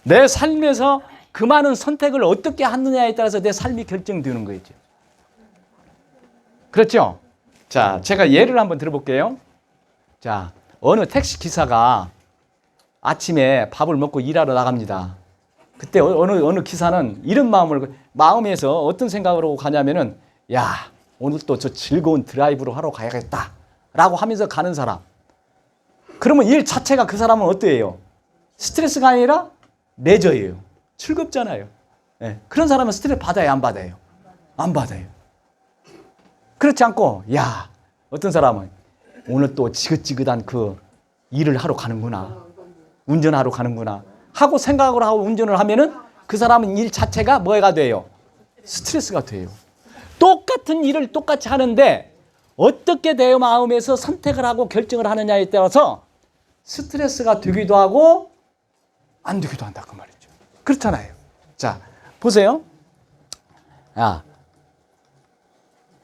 내 삶에서 그 많은 선택을 어떻게 하느냐에 따라서 내 삶이 결정되는 거죠. 그렇죠? 자, 제가 예를 한번 들어볼게요. 자, 어느 택시 기사가 아침에 밥을 먹고 일하러 나갑니다. 그때 어느 기사는 이런 마음에서 어떤 생각으로 가냐면은, 야, 오늘 또 저 즐거운 드라이브로 하러 가야겠다. 라고 하면서 가는 사람. 그러면 일 자체가 그 사람은 어때요? 스트레스가 아니라 레저예요. 즐겁잖아요. 네. 그런 사람은 스트레스 받아요, 안 받아요? 안 받아요. 그렇지 않고, 야, 어떤 사람은 오늘 또 지긋지긋한 그 일을 하러 가는구나. 운전하러 가는구나. 하고 생각을 하고 운전을 하면은 그 사람은 일 자체가 뭐가 돼요? 스트레스가 돼요. 똑같은 일을 똑같이 하는데 어떻게 내 마음에서 선택을 하고 결정을 하느냐에 따라서 스트레스가 되기도 하고 안 되기도 한다 그 말이죠. 그렇잖아요. 자, 보세요.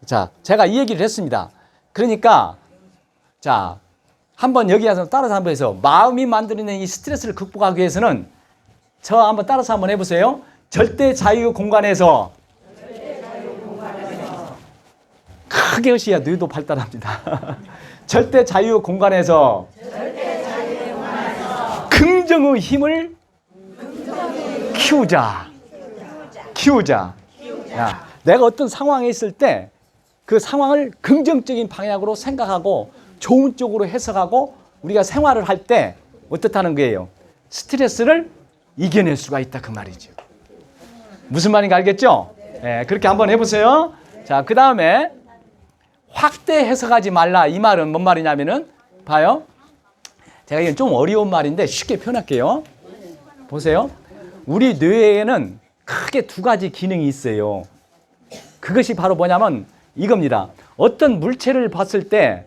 자, 제가 이 얘기를 했습니다. 그러니까 자, 한번 여기 와서 따라서 한번 해서 마음이 만들어낸 이 스트레스를 극복하기 위해서는 저 한번 따라서 한번 해보세요. 절대 자유 공간에서 크게 하셔야 뇌도 발달합니다. 절대 자유 공간에서 긍정의 힘을 키우자. 야, 내가 어떤 상황에 있을 때 그 상황을 긍정적인 방향으로 생각하고 좋은 쪽으로 해석하고 우리가 생활을 할 때 어떻다는 거예요? 스트레스를 이겨낼 수가 있다 그 말이죠. 무슨 말인가 알겠죠? 예, 그렇게 한번 해보세요. 자, 그 다음에 확대 해석하지 말라. 이 말은 뭔 말이냐면은 봐요. 제가 이건 좀 어려운 말인데 쉽게 표현할게요. 보세요. 우리 뇌에는 크게 두 가지 기능이 있어요. 그것이 바로 뭐냐면 이겁니다. 어떤 물체를 봤을 때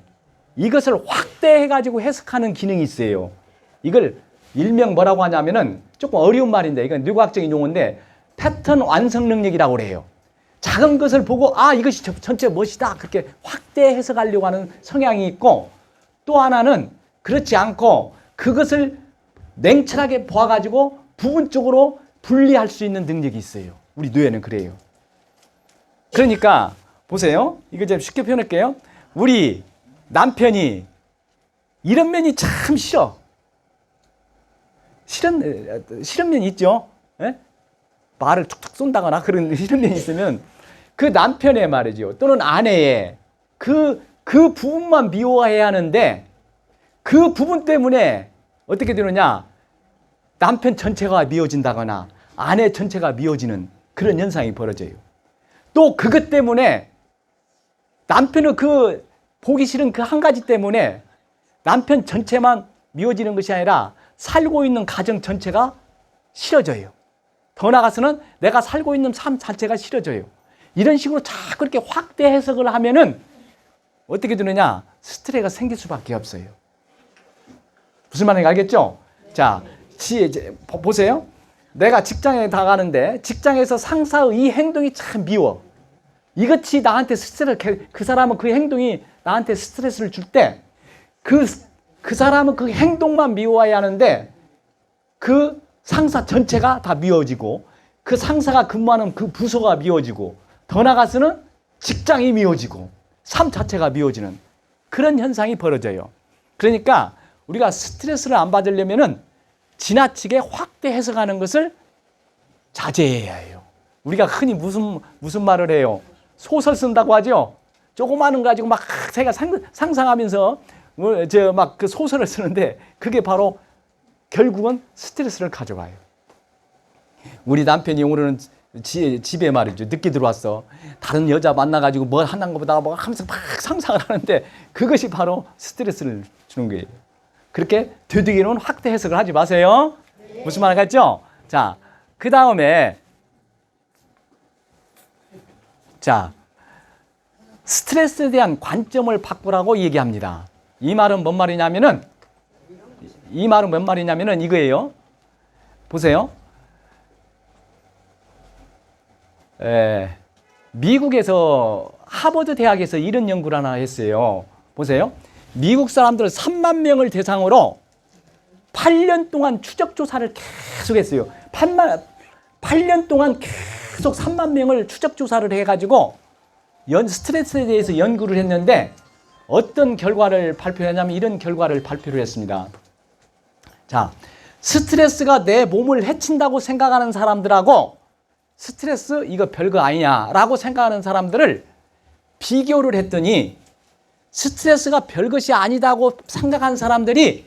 이것을 확대해가지고 해석하는 기능이 있어요. 이걸 일명 뭐라고 하냐면은 조금 어려운 말인데 이건 뇌과학적인 용어인데 패턴 완성 능력이라고 그래요. 작은 것을 보고 아 이것이 전체 멋이다 그렇게 확대 해석하려고 하는 성향이 있고 또 하나는 그렇지 않고 그것을 냉철하게 보아가지고 부분적으로 분리할 수 있는 능력이 있어요. 우리 뇌에는 그래요. 그러니까 보세요. 이거 좀 쉽게 표현할게요. 우리 남편이 이런 면이 참 싫은 면이 있죠. 예? 말을 툭툭 쏜다거나 그런 이런 면이 있으면 그 남편의 말이죠. 또는 아내의 그 부분만 미워해야 하는데 그 부분 때문에 어떻게 되느냐. 남편 전체가 미워진다거나 아내 전체가 미워지는 그런 현상이 벌어져요. 또 그것 때문에 남편은 그 보기 싫은 그 한 가지 때문에 남편 전체만 미워지는 것이 아니라 살고 있는 가정 전체가 싫어져요. 더 나아가서는 내가 살고 있는 삶 자체가 싫어져요. 이런 식으로 자꾸 이렇게 확대 해석을 하면은 어떻게 되느냐? 스트레스가 생길 수밖에 없어요. 무슨 말인지 알겠죠? 자, 보세요. 내가 직장에 나가는데 직장에서 상사의 이 행동이 참 미워. 이것이 나한테 스트레스, 그 사람은 그 행동이 나한테 스트레스를 줄 때 그 사람은 그 행동만 미워해야 하는데 그 상사 전체가 다 미워지고 그 상사가 근무하는 그 부서가 미워지고 더 나아가서는 직장이 미워지고 삶 자체가 미워지는 그런 현상이 벌어져요. 그러니까 우리가 스트레스를 안 받으려면은 지나치게 확대 해석하는 것을 자제해야 해요. 우리가 흔히 무슨 말을 해요? 소설 쓴다고 하죠. 조그마한 거 가지고 막 제가 상상하면서 막 그 소설을 쓰는데 그게 바로 결국은 스트레스를 가져가요. 우리 남편이 오늘은 집에 말이죠. 늦게 들어왔어. 다른 여자 만나가지고 뭘 하는 것보다 뭐 하면서 막 상상을 하는데 그것이 바로 스트레스를 주는 거예요. 그렇게 되도록이면 확대 해석을 하지 마세요. 무슨 말 알겠죠? 자, 그 다음에 자, 스트레스에 대한 관점을 바꾸라고 얘기합니다. 이 말은 뭔 말이냐면은 이거예요. 보세요. 미국에서 하버드 대학에서 이런 연구를 하나 했어요. 보세요. 미국 사람들 3만 명을 대상으로 8년 동안 추적 조사를 계속 했어요. 8년 동안 계속 3만 명을 추적 조사를 해가지고 스트레스에 대해서 연구를 했는데 어떤 결과를 발표했냐면 이런 결과를 발표를 했습니다. 자, 스트레스가 내 몸을 해친다고 생각하는 사람들하고 스트레스 이거 별거 아니냐라고 생각하는 사람들을 비교를 했더니 스트레스가 별것이 아니다고 생각한 사람들이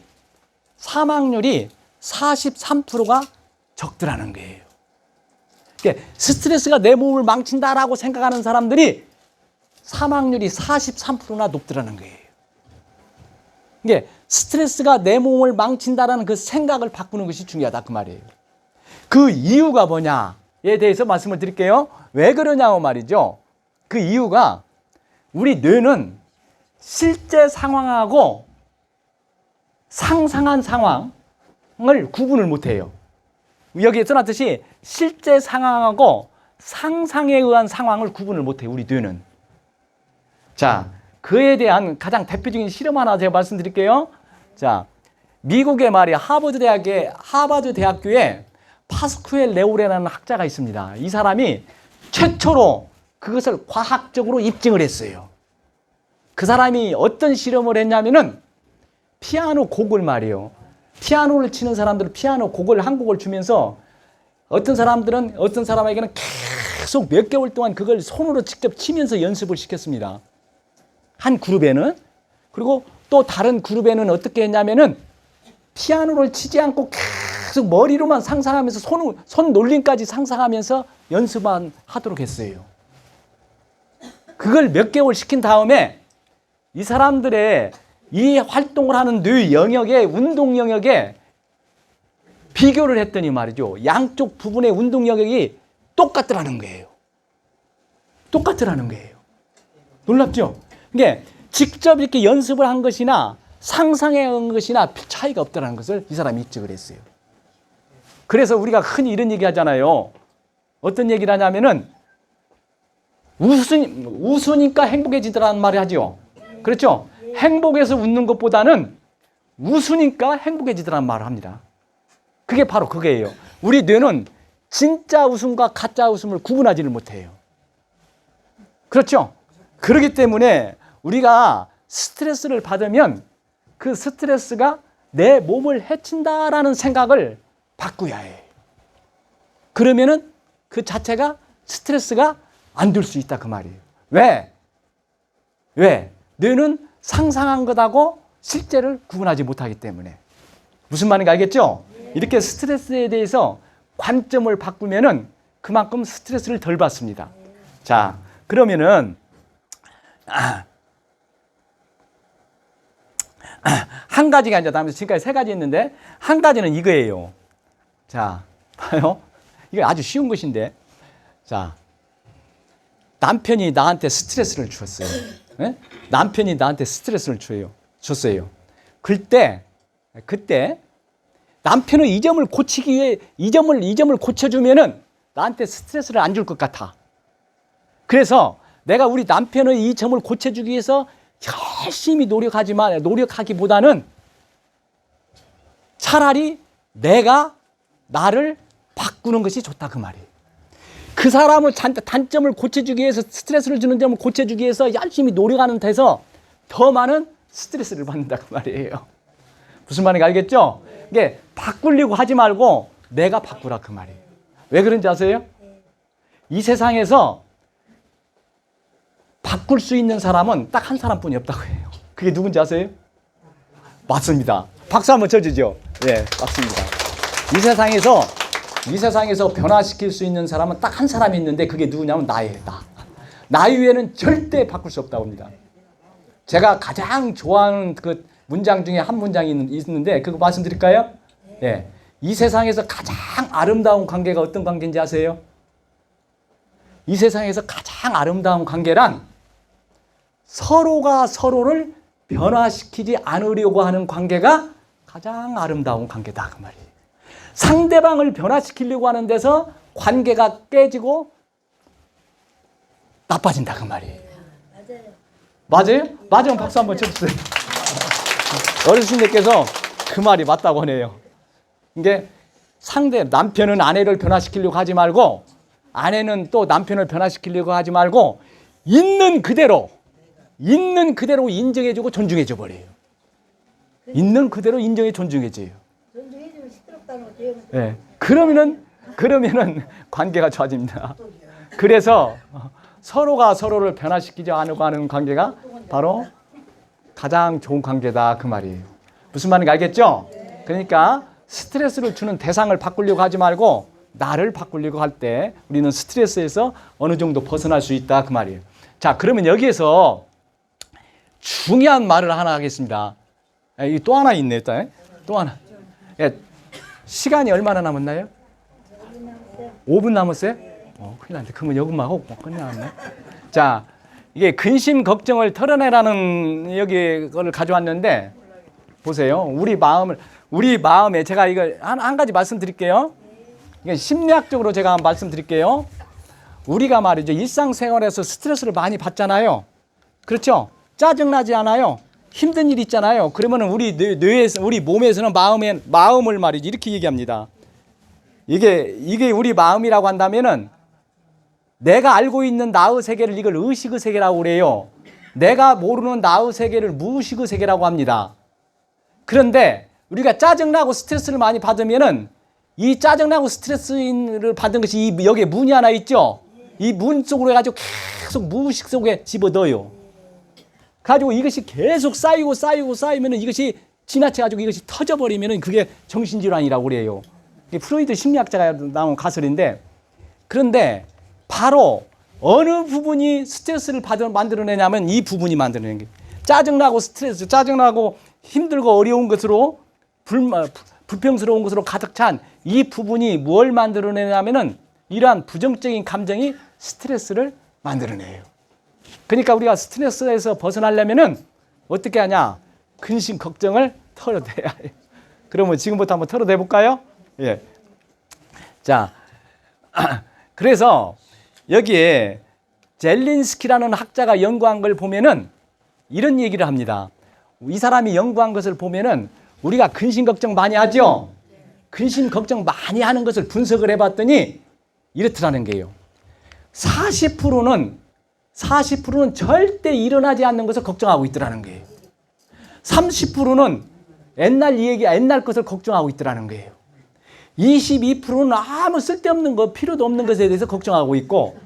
사망률이 43%가 적더라는 거예요. 그러니까 스트레스가 내 몸을 망친다라고 생각하는 사람들이 사망률이 43%나 높더라는 거예요. 이게 스트레스가 내 몸을 망친다라는 그 생각을 바꾸는 것이 중요하다 그 말이에요. 그 이유가 뭐냐에 대해서 말씀을 드릴게요. 왜 그러냐고 말이죠. 그 이유가 우리 뇌는 실제 상황하고 상상한 상황을 구분을 못해요. 여기에 써놨듯이 실제 상황하고 상상에 의한 상황을 구분을 못해요. 우리 뇌는. 자, 그에 대한 가장 대표적인 실험 하나 제가 말씀드릴게요. 자, 미국의 말이 하버드 대학교에 파스쿠엘 레오레라는 학자가 있습니다. 이 사람이 최초로 그것을 과학적으로 입증을 했어요. 그 사람이 어떤 실험을 했냐면은 피아노 곡을 말이에요. 피아노를 치는 사람들은 피아노 곡을 한 곡을 주면서 어떤 사람에게는 계속 몇 개월 동안 그걸 손으로 직접 치면서 연습을 시켰습니다. 한 그룹에는. 그리고 또 다른 그룹에는 어떻게 했냐면은 피아노를 치지 않고 계속 머리로만 상상하면서 손 놀림까지 상상하면서 연습만 하도록 했어요. 그걸 몇 개월 시킨 다음에 이 사람들의 이 활동을 하는 뇌 영역에 운동 영역에 비교를 했더니 말이죠. 양쪽 부분의 운동 영역이 똑같더라는 거예요. 똑같더라는 거예요. 놀랍죠? 이게 직접 이렇게 연습을 한 것이나 상상해 온 것이나 차이가 없다는 것을 이 사람이 입증을 했어요. 그래서 우리가 흔히 이런 얘기 하잖아요. 어떤 얘기를 하냐면은 웃으니까 행복해지더라는 말을 하죠. 그렇죠? 행복해서 웃는 것보다는 웃으니까 행복해지더라는 말을 합니다. 그게 바로 그거예요. 우리 뇌는 진짜 웃음과 가짜 웃음을 구분하지를 못해요. 그렇죠? 그렇기 때문에 우리가 스트레스를 받으면 그 스트레스가 내 몸을 해친다라는 생각을 바꾸어야 해. 그러면은 그 자체가 스트레스가 안 될 수 있다 그 말이에요. 왜? 뇌는 상상한 것하고 실제를 구분하지 못하기 때문에. 무슨 말인지 알겠죠? 이렇게 스트레스에 대해서 관점을 바꾸면은 그만큼 스트레스를 덜 받습니다. 자, 그러면은 한 가지가 이제 다음에 지금까지 세 가지 했는데 한 가지는 이거예요. 자, 봐요. 이거 아주 쉬운 것인데, 자, 남편이 나한테 스트레스를 줬어요. 네? 남편이 나한테 스트레스를 줬어요. 그때 남편은 이 점을 고치기 위해 이 점을 고쳐주면은 나한테 스트레스를 안 줄 것 같아. 그래서 내가 우리 남편의 이 점을 고쳐주기 위해서 열심히 노력하기보다는 차라리 내가 나를 바꾸는 것이 좋다 그 말이에요. 그 사람을 단점을 고쳐주기 위해서 스트레스를 주는 점을 고쳐주기 위해서 열심히 노력하는 데서 더 많은 스트레스를 받는다 그 말이에요. 무슨 말인지 알겠죠? 이게 바꾸려고 하지 말고 내가 바꾸라 그 말이에요. 왜 그런지 아세요? 이 세상에서 바꿀 수 있는 사람은 딱 한 사람뿐이 없다고 해요. 그게 누군지 아세요? 맞습니다. 박수 한번 쳐주죠. 네, 맞습니다. 이 세상에서 변화시킬 수 있는 사람은 딱 한 사람이 있는데 그게 누구냐면 나예요. 나 이외에는 절대 바꿀 수 없다고 합니다. 제가 가장 좋아하는 그 문장 중에 한 문장이 있는데 그거 말씀드릴까요? 네. 이 세상에서 가장 아름다운 관계가 어떤 관계인지 아세요? 이 세상에서 가장 아름다운 관계란 서로가 서로를 변화시키지 않으려고 하는 관계가 가장 아름다운 관계다 그 말이에요. 상대방을 변화시키려고 하는 데서 관계가 깨지고 나빠진다 그 말이에요. 맞아요? 맞으면 박수 한번 쳐주세요. 어르신들께서 그 말이 맞다고 하네요. 이게 남편은 아내를 변화시키려고 하지 말고 아내는 또 남편을 변화시키려고 하지 말고 있는 그대로 인정해주고 존중해줘 버려요. 있는 그대로 인정해 존중해줘요. 존중해주면 시끄럽다는 거죠. 네. 그러면은 관계가 좋아집니다. 그래서 서로가 서로를 변화시키지 않으려고 하는 관계가 바로 가장 좋은 관계다 그 말이에요. 무슨 말인지 알겠죠? 그러니까 스트레스를 주는 대상을 바꾸려고 하지 말고 나를 바꾸려고 할 때 우리는 스트레스에서 어느 정도 벗어날 수 있다 그 말이에요. 자, 그러면 여기에서 중요한 말을 하나 하겠습니다. 또 하나 있네요. 또 하나. 시간이 얼마나 남았나요? 5분 남았어요? 큰일 났네. 그러면 여기만 하고 끝나갔네. 자, 이게 근심 걱정을 털어내라는 여기 거를 가져왔는데 보세요. 우리 마음에 제가 이거 한 가지 말씀드릴게요. 이게 심리학적으로 제가 말씀드릴게요. 우리가 말이죠. 일상생활에서 스트레스를 많이 받잖아요. 그렇죠? 짜증나지 않아요. 힘든 일 있잖아요. 그러면 우리 뇌에서, 우리 몸에서는 마음을 말이죠. 이렇게 얘기합니다. 이게 우리 마음이라고 한다면은 내가 알고 있는 나의 세계를 이걸 의식의 세계라고 그래요. 내가 모르는 나의 세계를 무의식의 세계라고 합니다. 그런데 우리가 짜증나고 스트레스를 많이 받으면은 이 짜증나고 스트레스를 받은 것이 여기에 문이 하나 있죠. 이 문 속으로 해가지고 계속 무의식 속에 집어넣어요. 가지고 이것이 계속 쌓이면은 이것이 지나쳐가지고 이것이 터져버리면은 그게 정신질환이라고 그래요. 프로이드 심리학자가 나온 가설인데, 그런데 바로 어느 부분이 스트레스를 만들어내냐면 이 부분이 만들어내는 게, 짜증나고 스트레스, 짜증나고 힘들고 어려운 것으로 불평스러운 것으로 가득 찬 이 부분이 뭘 만들어내냐면은 이러한 부정적인 감정이 스트레스를 만들어내요. 그러니까 우리가 스트레스에서 벗어나려면은 어떻게 하냐? 근심 걱정을 털어내야 해요. 그러면 지금부터 한번 털어내 볼까요? 예. 자, 그래서 여기에 젤린스키라는 학자가 연구한 걸 보면은 이런 얘기를 합니다. 이 사람이 연구한 것을 보면은 우리가 근심 걱정 많이 하죠? 근심 걱정 많이 하는 것을 분석을 해봤더니 이렇더라는 거예요. 40%는 절대 일어나지 않는 것을 걱정하고 있더라는 거예요. 30%는 옛날 것을 걱정하고 있더라는 거예요. 22%는 아무 쓸데없는 것, 필요도 없는 것에 대해서 걱정하고 있고,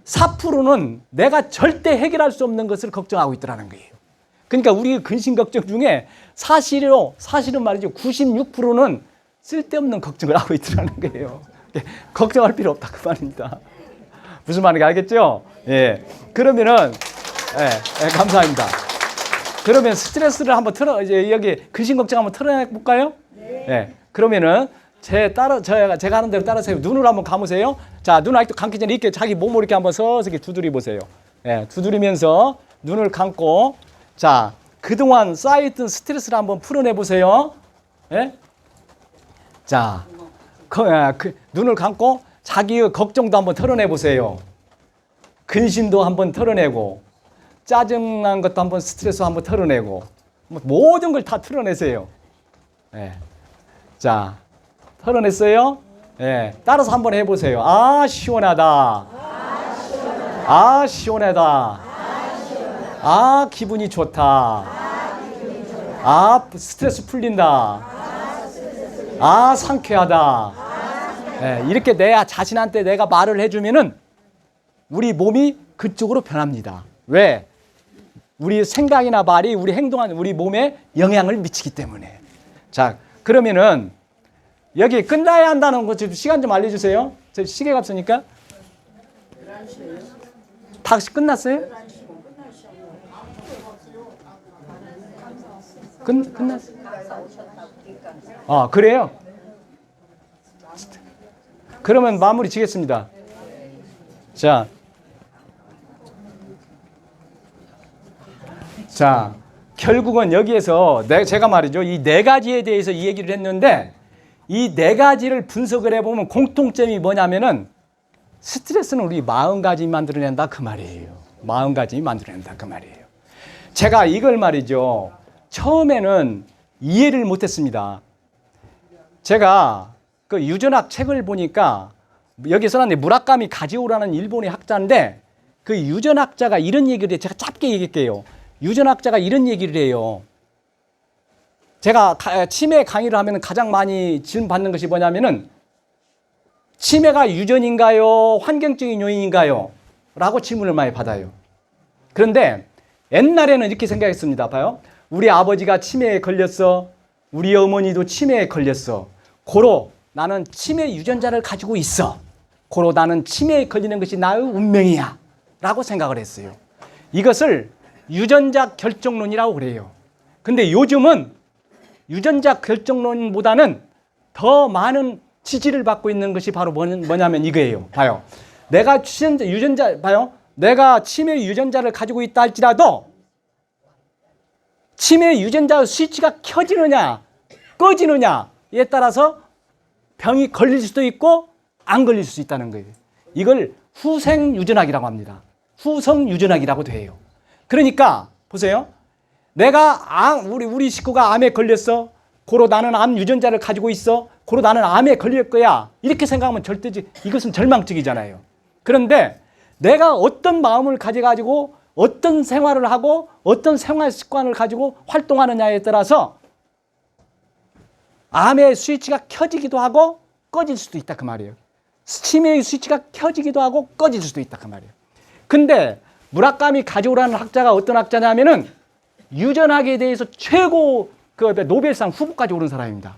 4%는 내가 절대 해결할 수 없는 것을 걱정하고 있더라는 거예요. 그러니까 우리 근심 걱정 중에 사실은 말이죠. 96%는 쓸데없는 걱정을 하고 있더라는 거예요. 걱정할 필요 없다 그 말입니다. 무슨 말인지 알겠죠? 예. 그러면은 감사합니다. 그러면 스트레스를 한번 이제 여기 근심 걱정 한번 털어내 볼까요? 네. 예. 그러면은 제가 하는 대로 따라서 눈을 한번 감으세요. 자, 눈을 아직도 감기 전에 이렇게 자기 몸을 이렇게 한번 서서히 두드려 보세요. 예. 두드리면서 눈을 감고, 자, 그동안 쌓여있던 스트레스를 한번 풀어내 보세요. 예? 자, 눈을 감고 자기의 걱정도 한번 털어내 보세요. 근심도 한번 털어내고, 짜증난 것도 한번 스트레스 한번 털어내고, 모든 걸 다 털어내세요. 예. 자, 털어냈어요? 예. 따라서 한번 해보세요. 아, 시원하다. 아, 시원하다. 아, 기분이 좋다. 아, 스트레스 풀린다. 아, 상쾌하다. 예, 이렇게 내 자신한테 내가 말을 해주면은 우리 몸이 그쪽으로 변합니다. 왜? 우리 생각이나 말이 우리 행동하는 우리 몸에 영향을 미치기 때문에. 자, 그러면은 여기 끝나야 한다는 거 시간 좀 알려주세요. 저 시계가 없으니까. 다 끝났어요? 끝났어요? 아, 그래요? 그러면 마무리 지겠습니다. 자, 결국은 여기에서 제가 말이죠. 이 네 가지에 대해서 이 얘기를 했는데, 이 네 가지를 분석을 해보면 공통점이 뭐냐면은 스트레스는 우리 마음가짐이 만들어낸다 그 말이에요. 마음가짐이 만들어낸다 그 말이에요. 제가 이걸 말이죠. 처음에는 이해를 못했습니다. 제가 그 유전학 책을 보니까 여기 써놨네. 무라카미 가지오라는 일본의 학자인데, 그 유전학자가 이런 얘기를 해요. 제가 짧게 얘기할게요. 유전학자가 이런 얘기를 해요. 제가 치매 강의를 하면 가장 많이 질문 받는 것이 뭐냐면은, 치매가 유전인가요? 환경적인 요인인가요? 라고 질문을 많이 받아요. 그런데 옛날에는 이렇게 생각했습니다. 봐요. 우리 아버지가 치매에 걸렸어. 우리 어머니도 치매에 걸렸어. 고로 나는 치매 유전자를 가지고 있어. 고로 나는 치매에 걸리는 것이 나의 운명이야. 라고 생각을 했어요. 이것을 유전자 결정론이라고 그래요. 근데 요즘은 유전자 결정론보다는 더 많은 지지를 받고 있는 것이 바로 뭐냐면 이거예요. 봐요. 내가 내가 치매 유전자를 가지고 있다 할지라도 치매 유전자 스위치가 켜지느냐 꺼지느냐에 따라서 병이 걸릴 수도 있고 안 걸릴 수 있다는 거예요. 이걸 후생 유전학이라고 합니다. 후성 유전학이라고도 해요. 그러니까 보세요. 내가 우리 식구가 암에 걸렸어. 고로 나는 암 유전자를 가지고 있어. 고로 나는 암에 걸릴 거야. 이렇게 생각하면 이것은 절망적이잖아요. 그런데 내가 어떤 마음을 가져가지고 어떤 생활을 하고 어떤 생활 습관을 가지고 활동하느냐에 따라서 암의 스위치가 켜지기도 하고 꺼질 수도 있다 그 말이에요. 치매의 스위치가 켜지기도 하고 꺼질 수도 있다 그 말이에요. 근데 무라카미 가지오라는 학자가 어떤 학자냐면은 유전학에 대해서 최고 노벨상 후보까지 오른 사람입니다.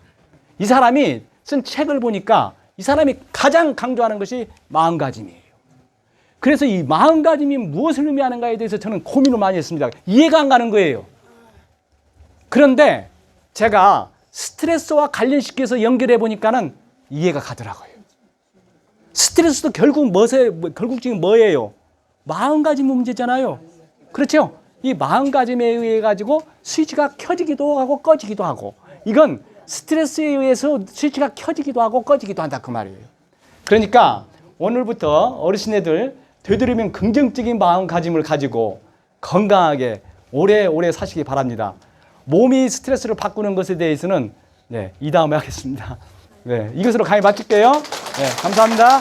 이 사람이 쓴 책을 보니까 이 사람이 가장 강조하는 것이 마음가짐이에요. 그래서 이 마음가짐이 무엇을 의미하는가에 대해서 저는 고민을 많이 했습니다. 이해가 안 가는 거예요. 그런데 제가 스트레스와 관련시켜서 연결해 보니까는 이해가 가더라고요. 스트레스도 결국 지금 뭐예요? 마음가짐 문제잖아요. 그렇죠? 이 마음가짐에 의해 가지고 스위치가 켜지기도 하고 꺼지기도 하고, 이건 스트레스에 의해서 스위치가 켜지기도 하고 꺼지기도 한다 그 말이에요. 그러니까 오늘부터 어르신애들 되도록이면 긍정적인 마음가짐을 가지고 건강하게 오래오래 사시기 바랍니다. 몸이 스트레스를 바꾸는 것에 대해서는 이 다음에 하겠습니다. 이것으로 강의 마칠게요. 감사합니다.